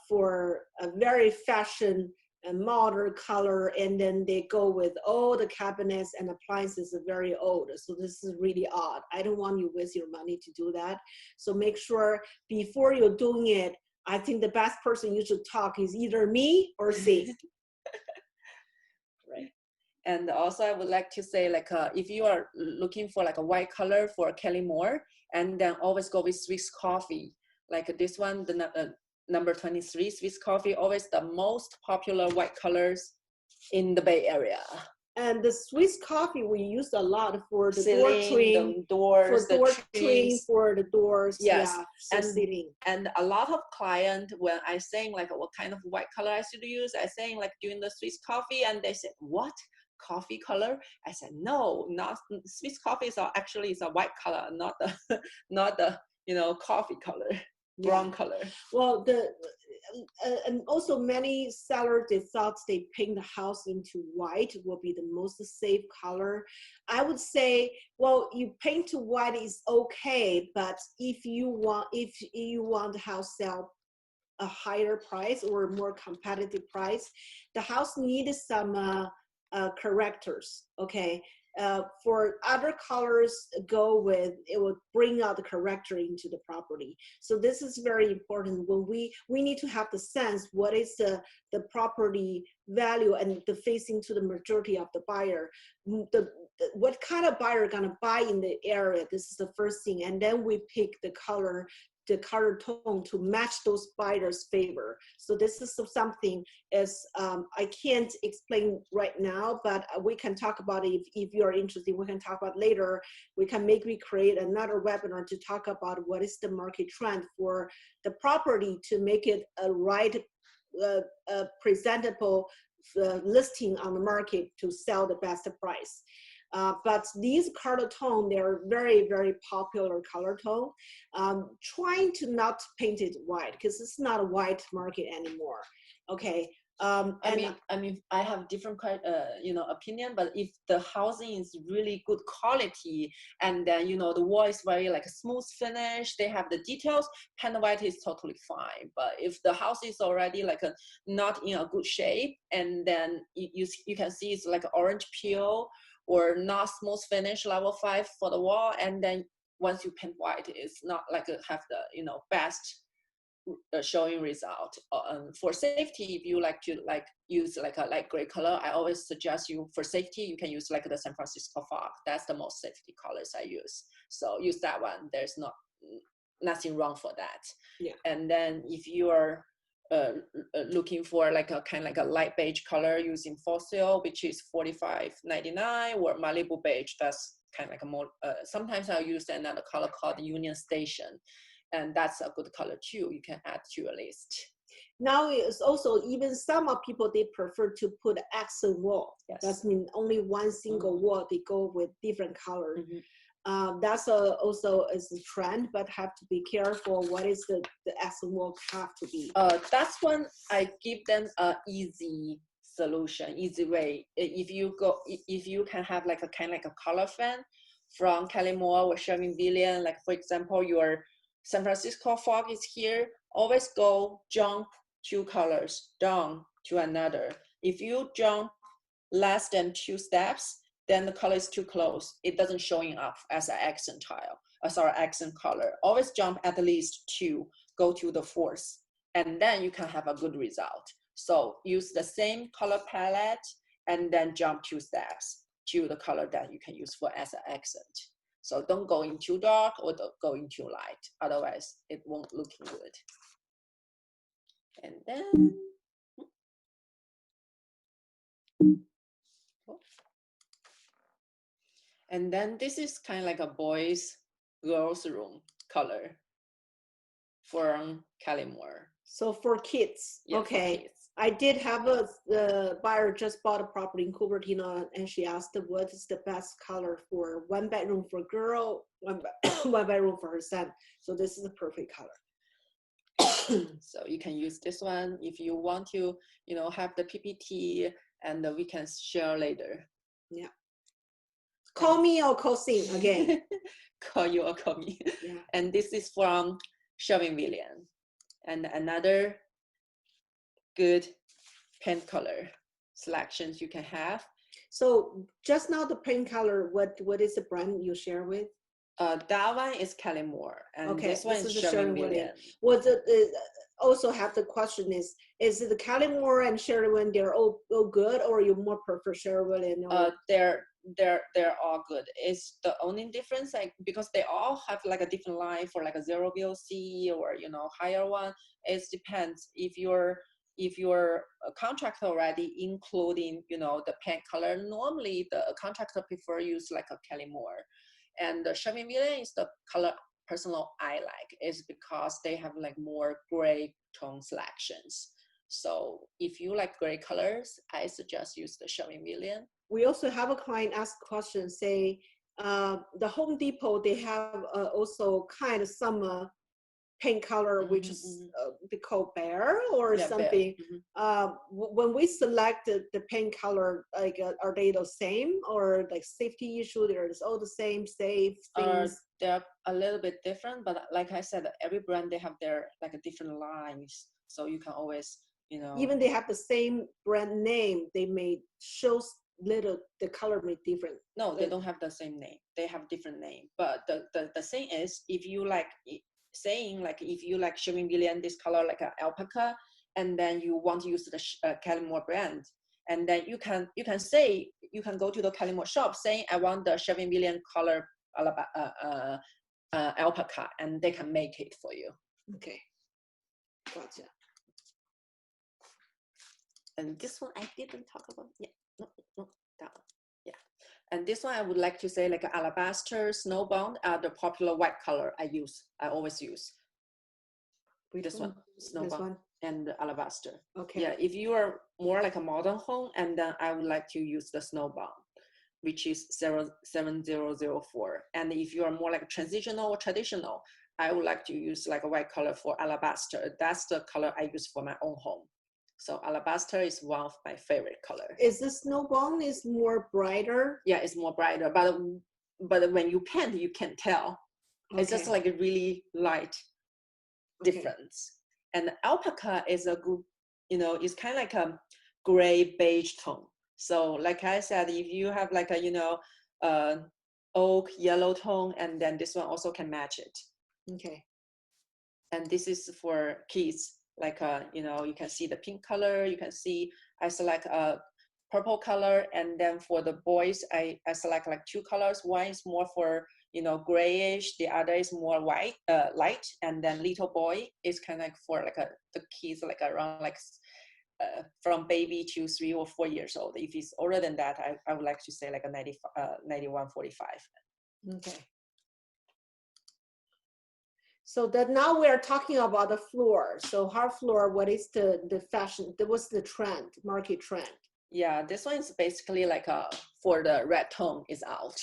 for a very fashion and modern color, and then they go with all the cabinets and appliances are very old. So this is really odd. I don't want you to waste your money to do that. So make sure before you're doing it, I think the best person you should talk is either me or C. Right. And also I would like to say, like, if you are looking for like a white color for Kelly Moore, and then always go with Swiss coffee. Like this one, the number 23 Swiss coffee, always the most popular white colors in the Bay Area. And the Swiss coffee we use a lot for the ceiling, door trim, the doors, for door trim, for the doors. Yes, yeah, so and ceiling. And a lot of client, when I saying like what kind of white color I should use, I saying like doing the Swiss coffee, and they said, what? Coffee color? I said, no, not Swiss coffee is actually is a white color, not the not the coffee color, brown color. Well, and also many sellers, they thought they paint the house into white will be the most safe color. I would say, well, you paint to white is okay, but if you want the house sell a higher price or more competitive price, the house needs some correctors. Okay. For other colors, go with it will bring out the corrector into the property. So this is very important. When we need to have the sense what is the property value and the facing to the majority of the buyer. What kind of buyer gonna buy in the area? This is the first thing, and then we pick the color the color tone to match those buyers' favor. So this is something is I can't explain right now, but we can talk about it if you're interested. We can talk about later. We can maybe create another webinar to talk about what is the market trend for the property to make it a right presentable listing on the market to sell the best price. But these color tone, they're very, very popular color tone. Trying to not paint it white because it's not a white market anymore. Okay. I mean, I have different, opinion. But if the housing is really good quality, and then the wall is very like a smooth finish, they have the details, paint white is totally fine. But if the house is already like not in a good shape, and then you can see it's like orange peel or not smooth finish level 5 for the wall, and then once you paint white, it's not like have the best showing result. For safety, if you like to use like a light gray color, I always suggest you for safety you can use like the San Francisco fog. That's the most safety colors I use. So use that one. There's nothing wrong for that. Yeah. And then if you are looking for like a kind of like a light beige color using Fossil, which is $45.99, or Malibu beige, that's kind of like a more. Sometimes I'll use another color called Union Station. And that's a good color too. You can add to your list. Now it's also even some of people, they prefer to put accent wall. Yes. That means only one single wall, they go with different color. That's also is a trend, but have to be careful. What is the accent wall have to be? That's when I give them a easy solution, easy way. If you can have like a kind of like a color fan from Kelly-Moore or Sherwin-Williams, like for example, your San Francisco fog is here, always jump 2 colors down to another. If you jump less than 2 steps, then the color is too close. It doesn't showing up as an accent accent color. Always jump at least 2, go to the 4th, and then you can have a good result. So use the same color palette and then jump 2 steps to the color that you can use for as an accent. So don't go in too dark or don't go in too light. Otherwise, it won't look good. And then, this is kind of like a girls room color from Kelly-Moore. So for kids, yeah, okay. For kids. I did have a buyer just bought a property in Cupertino, and she asked what is the best color for 1 bedroom for girl, one bedroom for her son. So this is the perfect color. So you can use this one if you want to, have the PPT, and we can share later. Yeah. Call me or call Sing again. Call you or call me. Yeah. And this is from Sherwin-Williams. And another good paint color selections you can have. So just now the paint color, what is the brand you share with? That one is Kelly-Moore, and okay, this one is Sherwin-Williams. What also have the question is it the Kelly-Moore and Sherwin, they're all good, or you more prefer Sherwin? They're all good. It's the only difference, like, because they all have like a different line for like a 0 VOC or higher one. It depends if your contractor already including the paint color. Normally the contractor prefer use like a Kelly-Moore, and the Sherwin-Williams is the color personal I like, is because they have like more gray tone selections. So if you like gray colors, I suggest use the Sherwin-Williams. We also have a client ask question, say the Home Depot, they have also kind of some paint color, which is they call bear or something. When we select the paint color, like are they the same, or like safety issue, there's all the same safe things? They're a little bit different, but like I said, every brand, they have their like a different lines, so you can always even they have the same brand name, they may show little the color may different. No, they don't have the same name, they have different name. But the thing is, if you like saying like if you like Sherwin-Williams this color like an alpaca, and then you want to use the Kelly-Moore brand, and then you can say, you can go to the Kelly-Moore shop saying I want the Sherwin-Williams color alpaca, and they can make it for you. Okay, gotcha. And this one I didn't talk about. Yeah, no, that one. Yeah, and this one I would like to say like alabaster, snowbound are the popular white color I always use. This one, snowbound. This one? And alabaster. Okay. Yeah, if you are more like a modern home, and then I would like to use the snowbound, which is 7004. And if you are more like transitional or traditional, I would like to use like a white color for alabaster. That's the color I use for my own home. So alabaster is one of my favorite colors. Is the snowbound is more brighter? Yeah, it's more brighter, but when you paint, you can tell. Okay. It's just like a really light difference. And alpaca is a good, it's kind of like a gray beige tone. So like I said, if you have like a, oak yellow tone, and then this one also can match it. Okay. And this is for kids, like, you can see the pink color, you can see, I select a purple color, and then for the boys, I select like two colors. One is more for, grayish, the other is more white, light, and then little boy is kind of like for like the kids like around like from baby to 3 or 4 years old. If it's older than that, I would like to say like a 9145. Okay. So that now we are talking about the floor. So hard floor, what is the fashion? What's the trend, market trend? Yeah, this one is basically like for the red tone is out,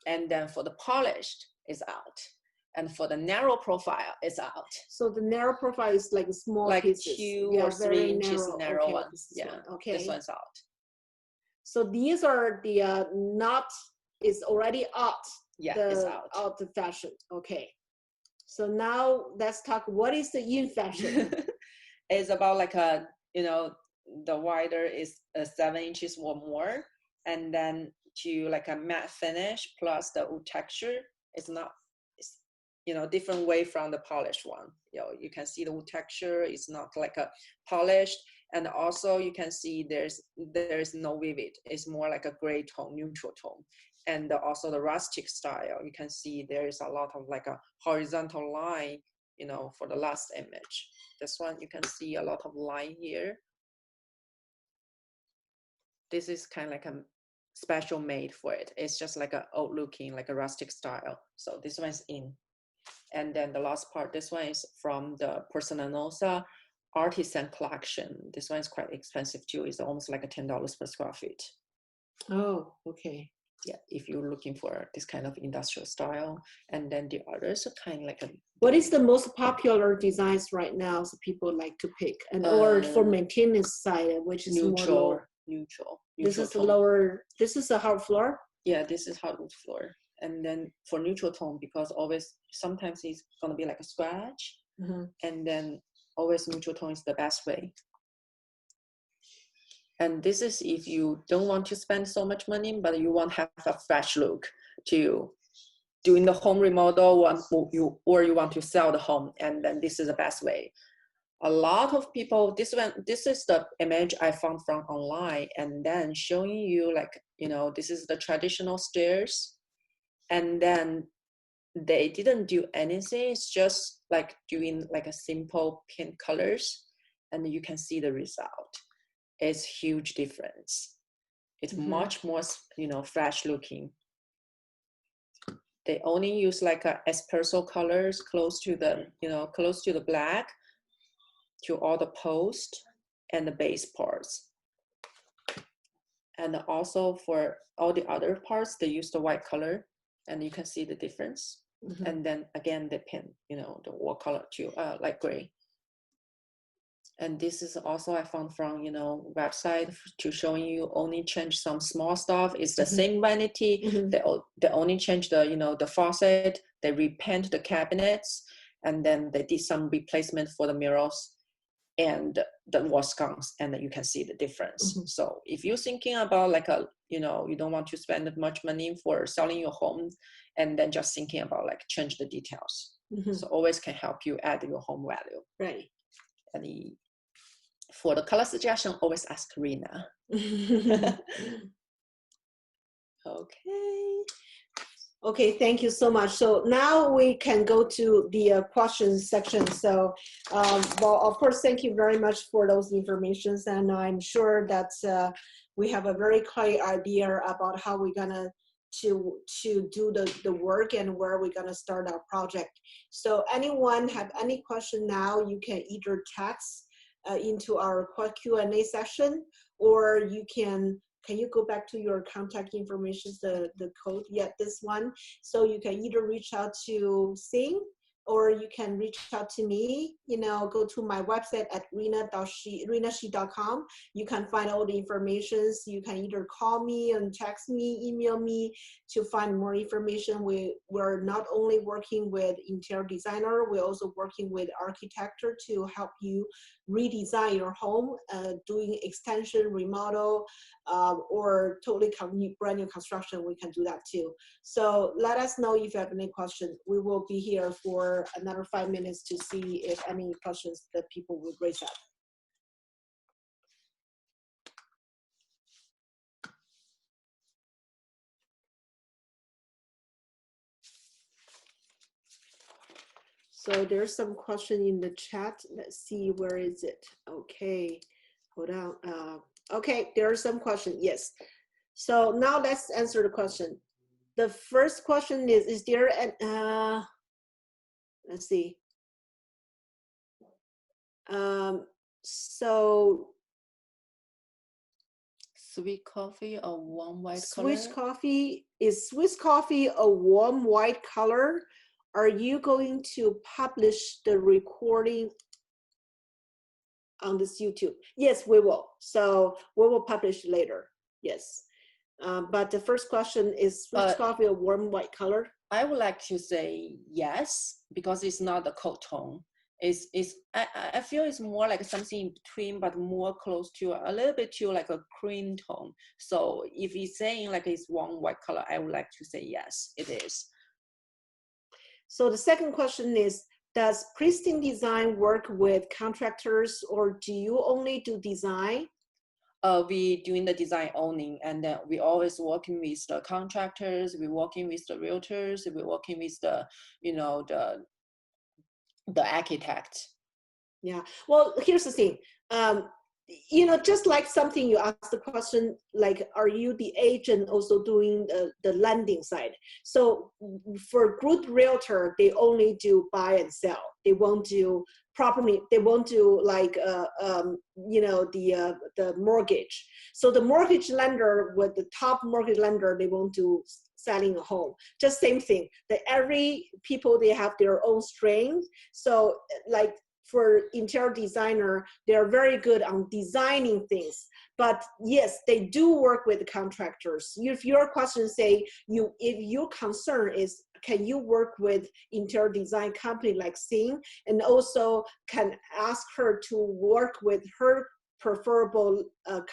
and then for the polished is out, and for the narrow profile is out. So the narrow profile is like small like pieces. 2 or 3 inches narrow okay, one. Yeah, okay. This one's out. So these are the not is already out. Yeah, it's out the fashion. Okay. So now let's talk. What is the in fashion? It's about like the wider is 7 inches or more, and then to like a matte finish plus the wood texture. It's different way from the polished one. You can see the wood texture is not like a polished, and also you can see there's no vivid. It's more like a gray tone, neutral tone. And also the rustic style, you can see there is a lot of like a horizontal line, for the last image. This one, you can see a lot of line here. This is kind of like a special made for it. It's just like a old looking, like a rustic style. So this one's in. And then the last part, this one is from the Porcelanosa Artisan collection. This one is quite expensive too. It's almost like a $10 per square feet. Oh, okay. Yeah, if you're looking for this kind of industrial style. And then the others are kind of like what is the most popular designs right now so people like to pick? And or for maintenance side, which is neutral, more lower? Neutral. This is tone. lower, this is a hard floor? Yeah, this is hardwood floor. And then for neutral tone, because always, sometimes it's gonna be like a scratch. Mm-hmm. And then always neutral tone is the best way. And this is if you don't want to spend so much money, but you want to have a fresh look to doing the home remodel, or you want to sell the home, and then this is the best way. A lot of people, this is the image I found from online, and then showing you like, this is the traditional stairs, and then they didn't do anything. It's just like doing like a simple paint colors, and you can see the result. It's huge difference. It's much more, fresh looking. They only use like a espresso colors close to the black, to all the post and the base parts. And also for all the other parts, they use the white color, and you can see the difference. Mm-hmm. And then again, they paint, the wall color to light gray. And this is also I found from, website to showing you only change some small stuff. It's the same vanity. Mm-hmm. They only change the, the faucet. They repaint the cabinets, and then they did some replacement for the mirrors and the wall sconce, and then you can see the difference. Mm-hmm. So if you're thinking about like you don't want to spend much money for selling your home, and then just thinking about like change the details. Mm-hmm. So always can help you add your home value. Right. And for the color suggestion, always ask Renna. Okay. Okay, thank you so much. So now we can go to the questions section. So, well, of course, thank you very much for those informations, and I'm sure that we have a very clear idea about how we're gonna to do the work and where we're gonna start our project. So, anyone have any question now? You can either text into our Q&A session, or you can. Can you go back to your contact information, the code? Yeah, this one. So you can either reach out to Sing, or you can reach out to me. You know, go to my website at rennashee.com. You can find all the information. You can either call me and text me, email me to find more information. We're not only working with interior designer, we're also working with architect to help you redesign your home, doing extension, remodel, or totally brand new construction. We can do that too. So let us know if you have any questions. We will be here for another 5 minutes to see if any questions that people would raise up. So there's some question in the chat. Let's see, where is it? Okay, hold on. Okay, there are some questions, yes. So now let's answer the question. The first question is there an, let's see. So Sweet coffee or warm white color? Swiss coffee, is Swiss coffee a warm white color? Are you going to publish the recording on this YouTube? Yes, we will. So we will publish later. Yes. But the first question is Swiss coffee a warm white color? I would like to say yes, because it's not a cold tone. I feel it's more like something in between, but more close to a little bit to like a cream tone. So if he's saying like it's warm white color, I would like to say yes, it is. So the second question is, does Pristine Design work with contractors, or do you only do design? We doing the design owning, and then we always working with the contractors, we working with the realtors, we working with the, you know, the architect. Yeah, well, here's the thing. You know, just like something you asked the question, like, are you the agent also doing the lending side? So for good realtor, they only do buy and sell. They won't do property. They won't do like, you know, the mortgage. So the mortgage lender, with the top mortgage lender, they won't do selling a home. Just same thing. That every people, they have their own strength. So like, for interior designer, they're very good on designing things. But yes, they do work with contractors. If your question say, if your concern is, can you work with interior design company like Sing, and also can ask her to work with her preferable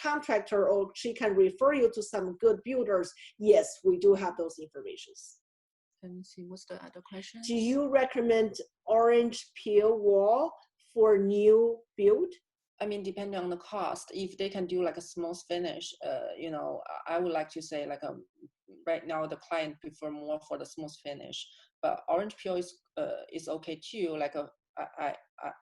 contractor, or she can refer you to some good builders, yes, we do have those informations. Let me see, what's the other question? Do you recommend orange peel wall for new build? I mean, depending on the cost, if they can do like a smooth finish, you know, I would like to say like right now the client prefer more for the smooth finish, but orange peel is okay too. Like I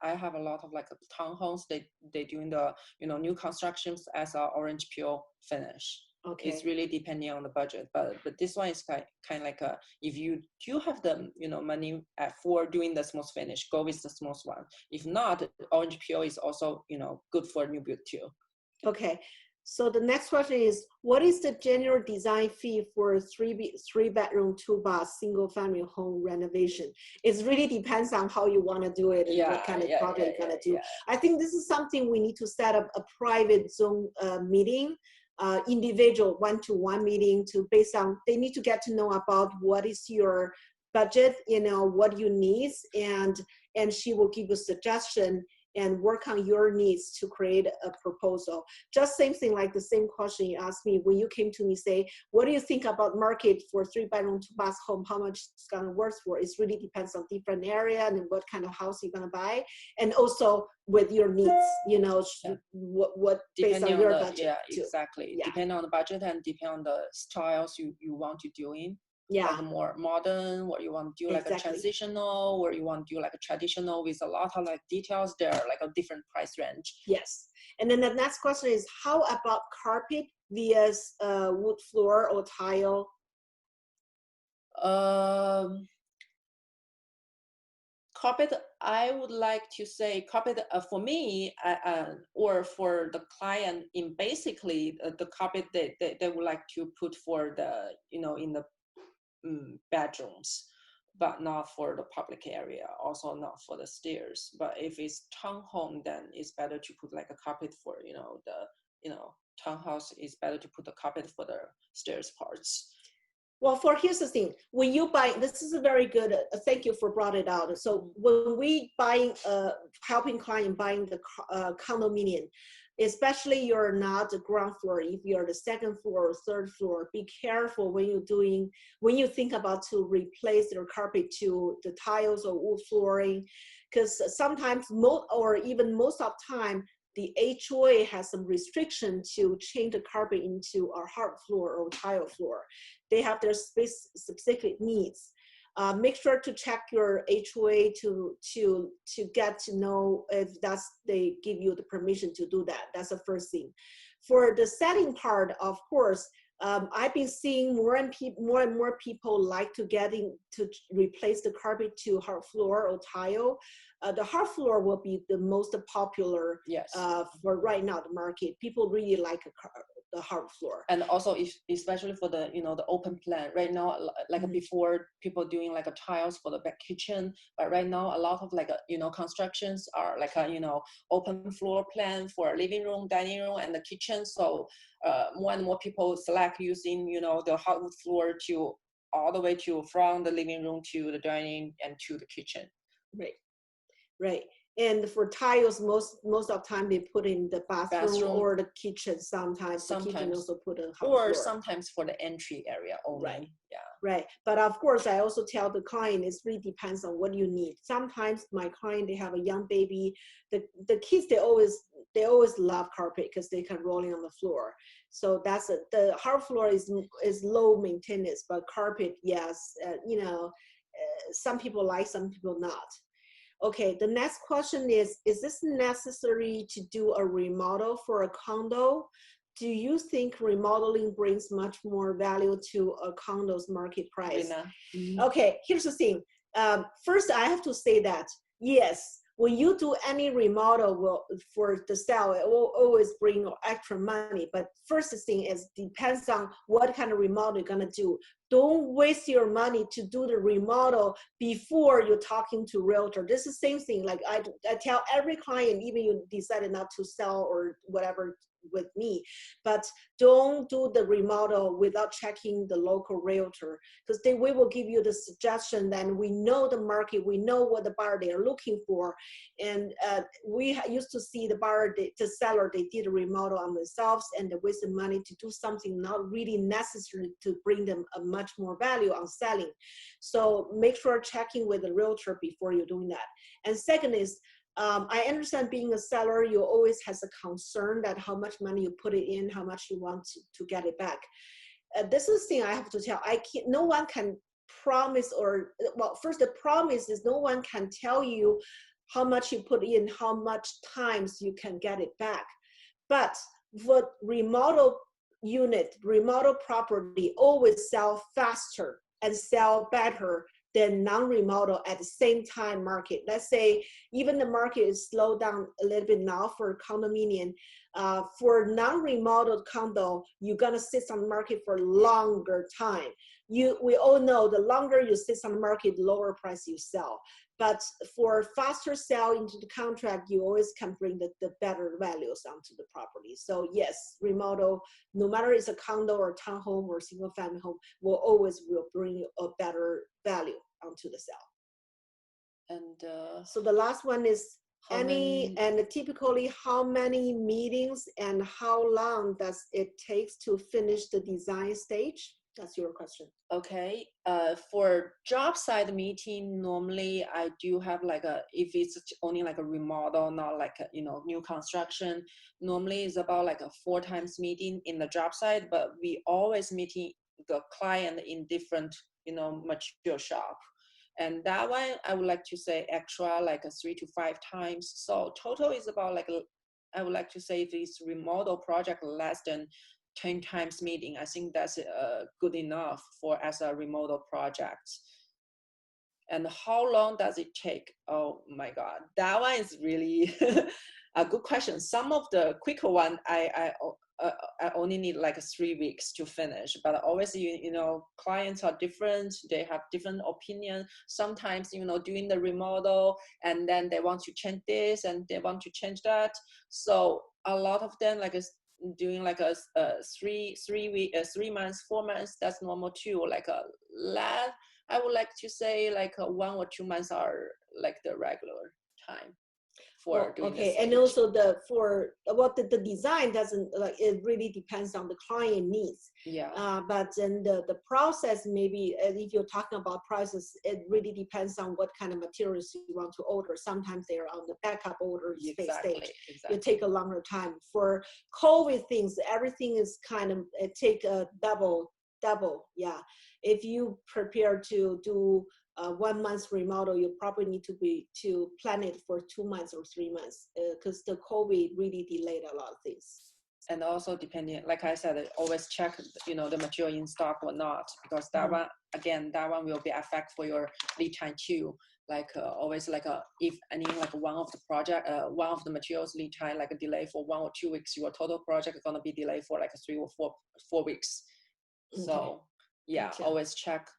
have a lot of like townhomes, they doing the, you know, new constructions as a orange peel finish. Okay. It's really depending on the budget, but this one is kind of like if you do have the, you know, money for doing the smooth finish, go with the smooth one. If not, orange peel is also, you know, good for new build too. Okay, so the next question is, what is the general design fee for a three bedroom, 2 bath, single family home renovation? It really depends on how you want to do it and what kind of project you're gonna do. Yeah. I think this is something we need to set up a private Zoom meeting, individual one-to-one meeting, to based on, they need to get to know about what is your budget, you know, what you need, and she will give you a suggestion and work on your needs to create a proposal. Just same thing, like the same question you asked me when you came to me, say, what do you think about market for 3 bedroom, 2 bath home? How much it's gonna worth for? It really depends on different area and what kind of house you're gonna buy. And also with your needs, you know, yeah. what based on your budget. Yeah, too. Exactly. Yeah. Depending on the budget and depending on the styles you want to do in. Yeah. like more modern, or you want to do like a Exactly. transitional, or you want to do like a traditional with a lot of like details there, like a different price range. Yes. And then the next question is, how about carpet vs wood floor or tile? Carpet, I would like to say carpet for me or for the client, in basically the carpet they would like to put for the, you know, in the bedrooms, but not for the public area, also not for the stairs. But if it's townhome, then it's better to put like a carpet for, you know, the, you know, townhouse is better to put the carpet for the stairs parts. Well, here's the thing. When you buy, this is a very good, thank you for brought it out. So when we buying, helping client buying the condominium, especially you're not the ground floor, if you're the second floor or third floor, be careful when you're doing, when you think about to replace your carpet to the tiles or wood flooring, because sometimes or even most of the time, the HOA has some restriction to change the carpet into a hard floor or tile floor. They have their specific needs. Make sure to check your HOA to get to know if they give you the permission to do that. That's the first thing. For the setting part, of course, I've been seeing more and more people like to replace the carpet to hard floor or tile. The hard floor will be the most popular. Yes. For right now the market. People really like the hard floor. And also especially for the, you know, the open plan right now, like before people doing like a tiles for the back kitchen, but right now a lot of like you know, constructions are like a, you know, open floor plan for living room, dining room, and the kitchen. So more and more people select using, you know, the hardwood floor to all the way to from the living room to the dining and to the kitchen. Right. And for tiles, most of the time they put in the bathroom or the kitchen. Sometimes the kitchen also put a hard floor. Sometimes for the entry area only. Right. Yeah. Right. But of course, I also tell the client it really depends on what you need. Sometimes my client, they have a young baby. The kids, they always love carpet because they can rolling on the floor. So that's the hard floor is low maintenance, but carpet, yes, you know, some people like, some people not. Okay, the next question is this necessary to do a remodel for a condo? Do you think remodeling brings much more value to a condo's market price? Okay, here's the thing. First, I have to say that, yes, when you do any remodel for the sale, it will always bring extra money. But first thing is, depends on what kind of remodel you're gonna do. Don't waste your money to do the remodel before you're talking to realtor. This is the same thing. Like I tell every client, even you decided not to sell or whatever with me, but don't do the remodel without checking the local realtor, because we will give you the suggestion. Then we know the market, we know what the buyer they are looking for, and we used to see the buyer, the seller, they did a remodel on themselves and they wasted money to do something not really necessary to bring them a much more value on selling. So make sure checking with the realtor before you're doing that. And second is, I understand being a seller, you always has a concern that how much money you put it in, how much you want to get it back. This is the thing I have to tell. No one can promise, or, well, first the promise is no one can tell you how much you put in, how much times you can get it back. But for remodel property always sell faster and sell better than non-remodel at the same time market. Let's say even the market is slowed down a little bit now for condominium. For non-remodeled condo, you're gonna sit on the market for longer time. We all know the longer you sit on the market, the lower price you sell. But for faster sell into the contract, you always can bring the better values onto the property. So yes, remodel, no matter it's a condo or townhome or single family home, will bring a better value onto the sale. And so the last one is typically how many meetings and how long does it takes to finish the design stage? That's your question. Okay. For job site meeting, normally I do have like if it's only like a remodel, not like a, you know, new construction, normally it's about like a 4 times meeting in the job site, but we always meeting the client in different, mature shop. And that one, I would like to say extra like a 3 to 5 times. So total is about like, I would like to say this remodel project less than 10 times meeting. I think that's good enough for as a remodel project. And how long does it take? Oh my God, that one is really a good question. Some of the quicker one, I only need like 3 weeks to finish, but always, clients are different. They have different opinions. Sometimes, doing the remodel and then they want to change this and they want to change that. So a lot of them like doing like a 3 months, 4 months, that's normal too. Like a last, I would like to say like 1 or 2 months are like the regular time for doing okay. this. And also the design doesn't it really depends on the client needs. Yeah. But then the process, maybe if you're talking about process, it really depends on what kind of materials you want to order. Sometimes they are on the backup order Exactly. It take a longer time. For COVID things, everything is kind of, it take a double. Yeah, if you prepare to do 1 month remodel, you probably need to plan it for 2 months or 3 months, because the COVID really delayed a lot of things. And also depending, like I said, always check, the material in stock or not, because that one, again, that one will be affect for your lead time too. Like always like if any like one of the materials lead time like a delay for 1 or 2 weeks, your total project is gonna be delayed for like 3 or 4 weeks. So yeah, Gotcha. always check,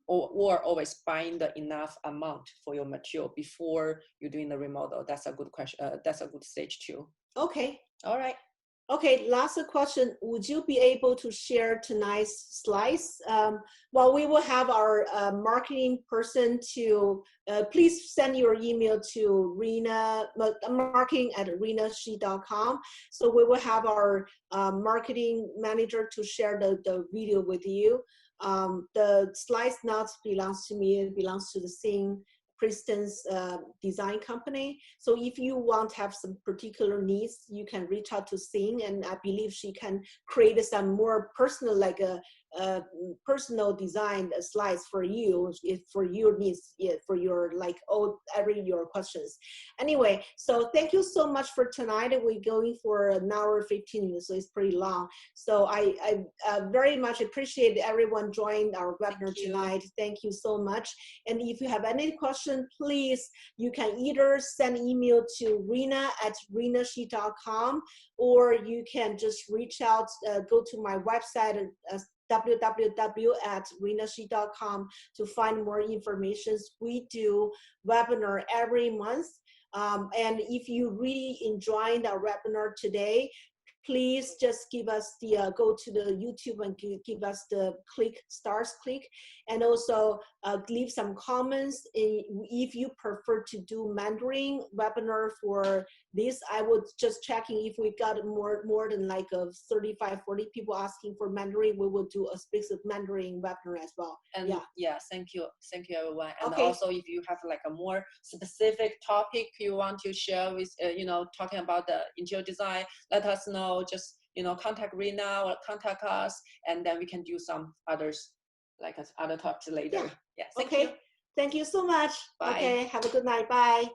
or always buying the enough amount for your material before you're doing the remodel. That's a good question. That's a good stage too. Okay. All right. Okay, last question. Would you be able to share tonight's slides? Well, we will have our marketing person to, please send your email to Renna, marketing@rennashee.com. So we will have our marketing manager to share the video with you. The slides not belongs to me, it belongs to the Sing Kristen's design company. So if you want to have some particular needs, you can reach out to Sing, and I believe she can create some more personal, like a personal design slides for you, for your needs, for your like your questions. Anyway, so thank you so much for tonight. We're going for an hour 15 minutes, so it's pretty long. So I very much appreciate everyone joining our webinar tonight. Thank you so much. And if you have any question, please, you can either send email to Renna@rennashee.com, or you can just reach out, go to my website, www.rennashee.com, to find more information. We do webinar every month. And if you really enjoyed our webinar today, please just give us the, go to the YouTube and give us the stars click, and also leave some comments. If you prefer to do Mandarin webinar for this, I would just checking if we got more than like 35, 40 people asking for Mandarin, we will do a specific Mandarin webinar as well. And yeah, thank you everyone. And okay. Also, if you have like a more specific topic you want to share with, talking about the interior design, let us know. Just contact Renna or contact us, and then we can do some others, like other talks later. Yeah. Thank you. Thank you so much. Bye. Okay, have a good night. Bye.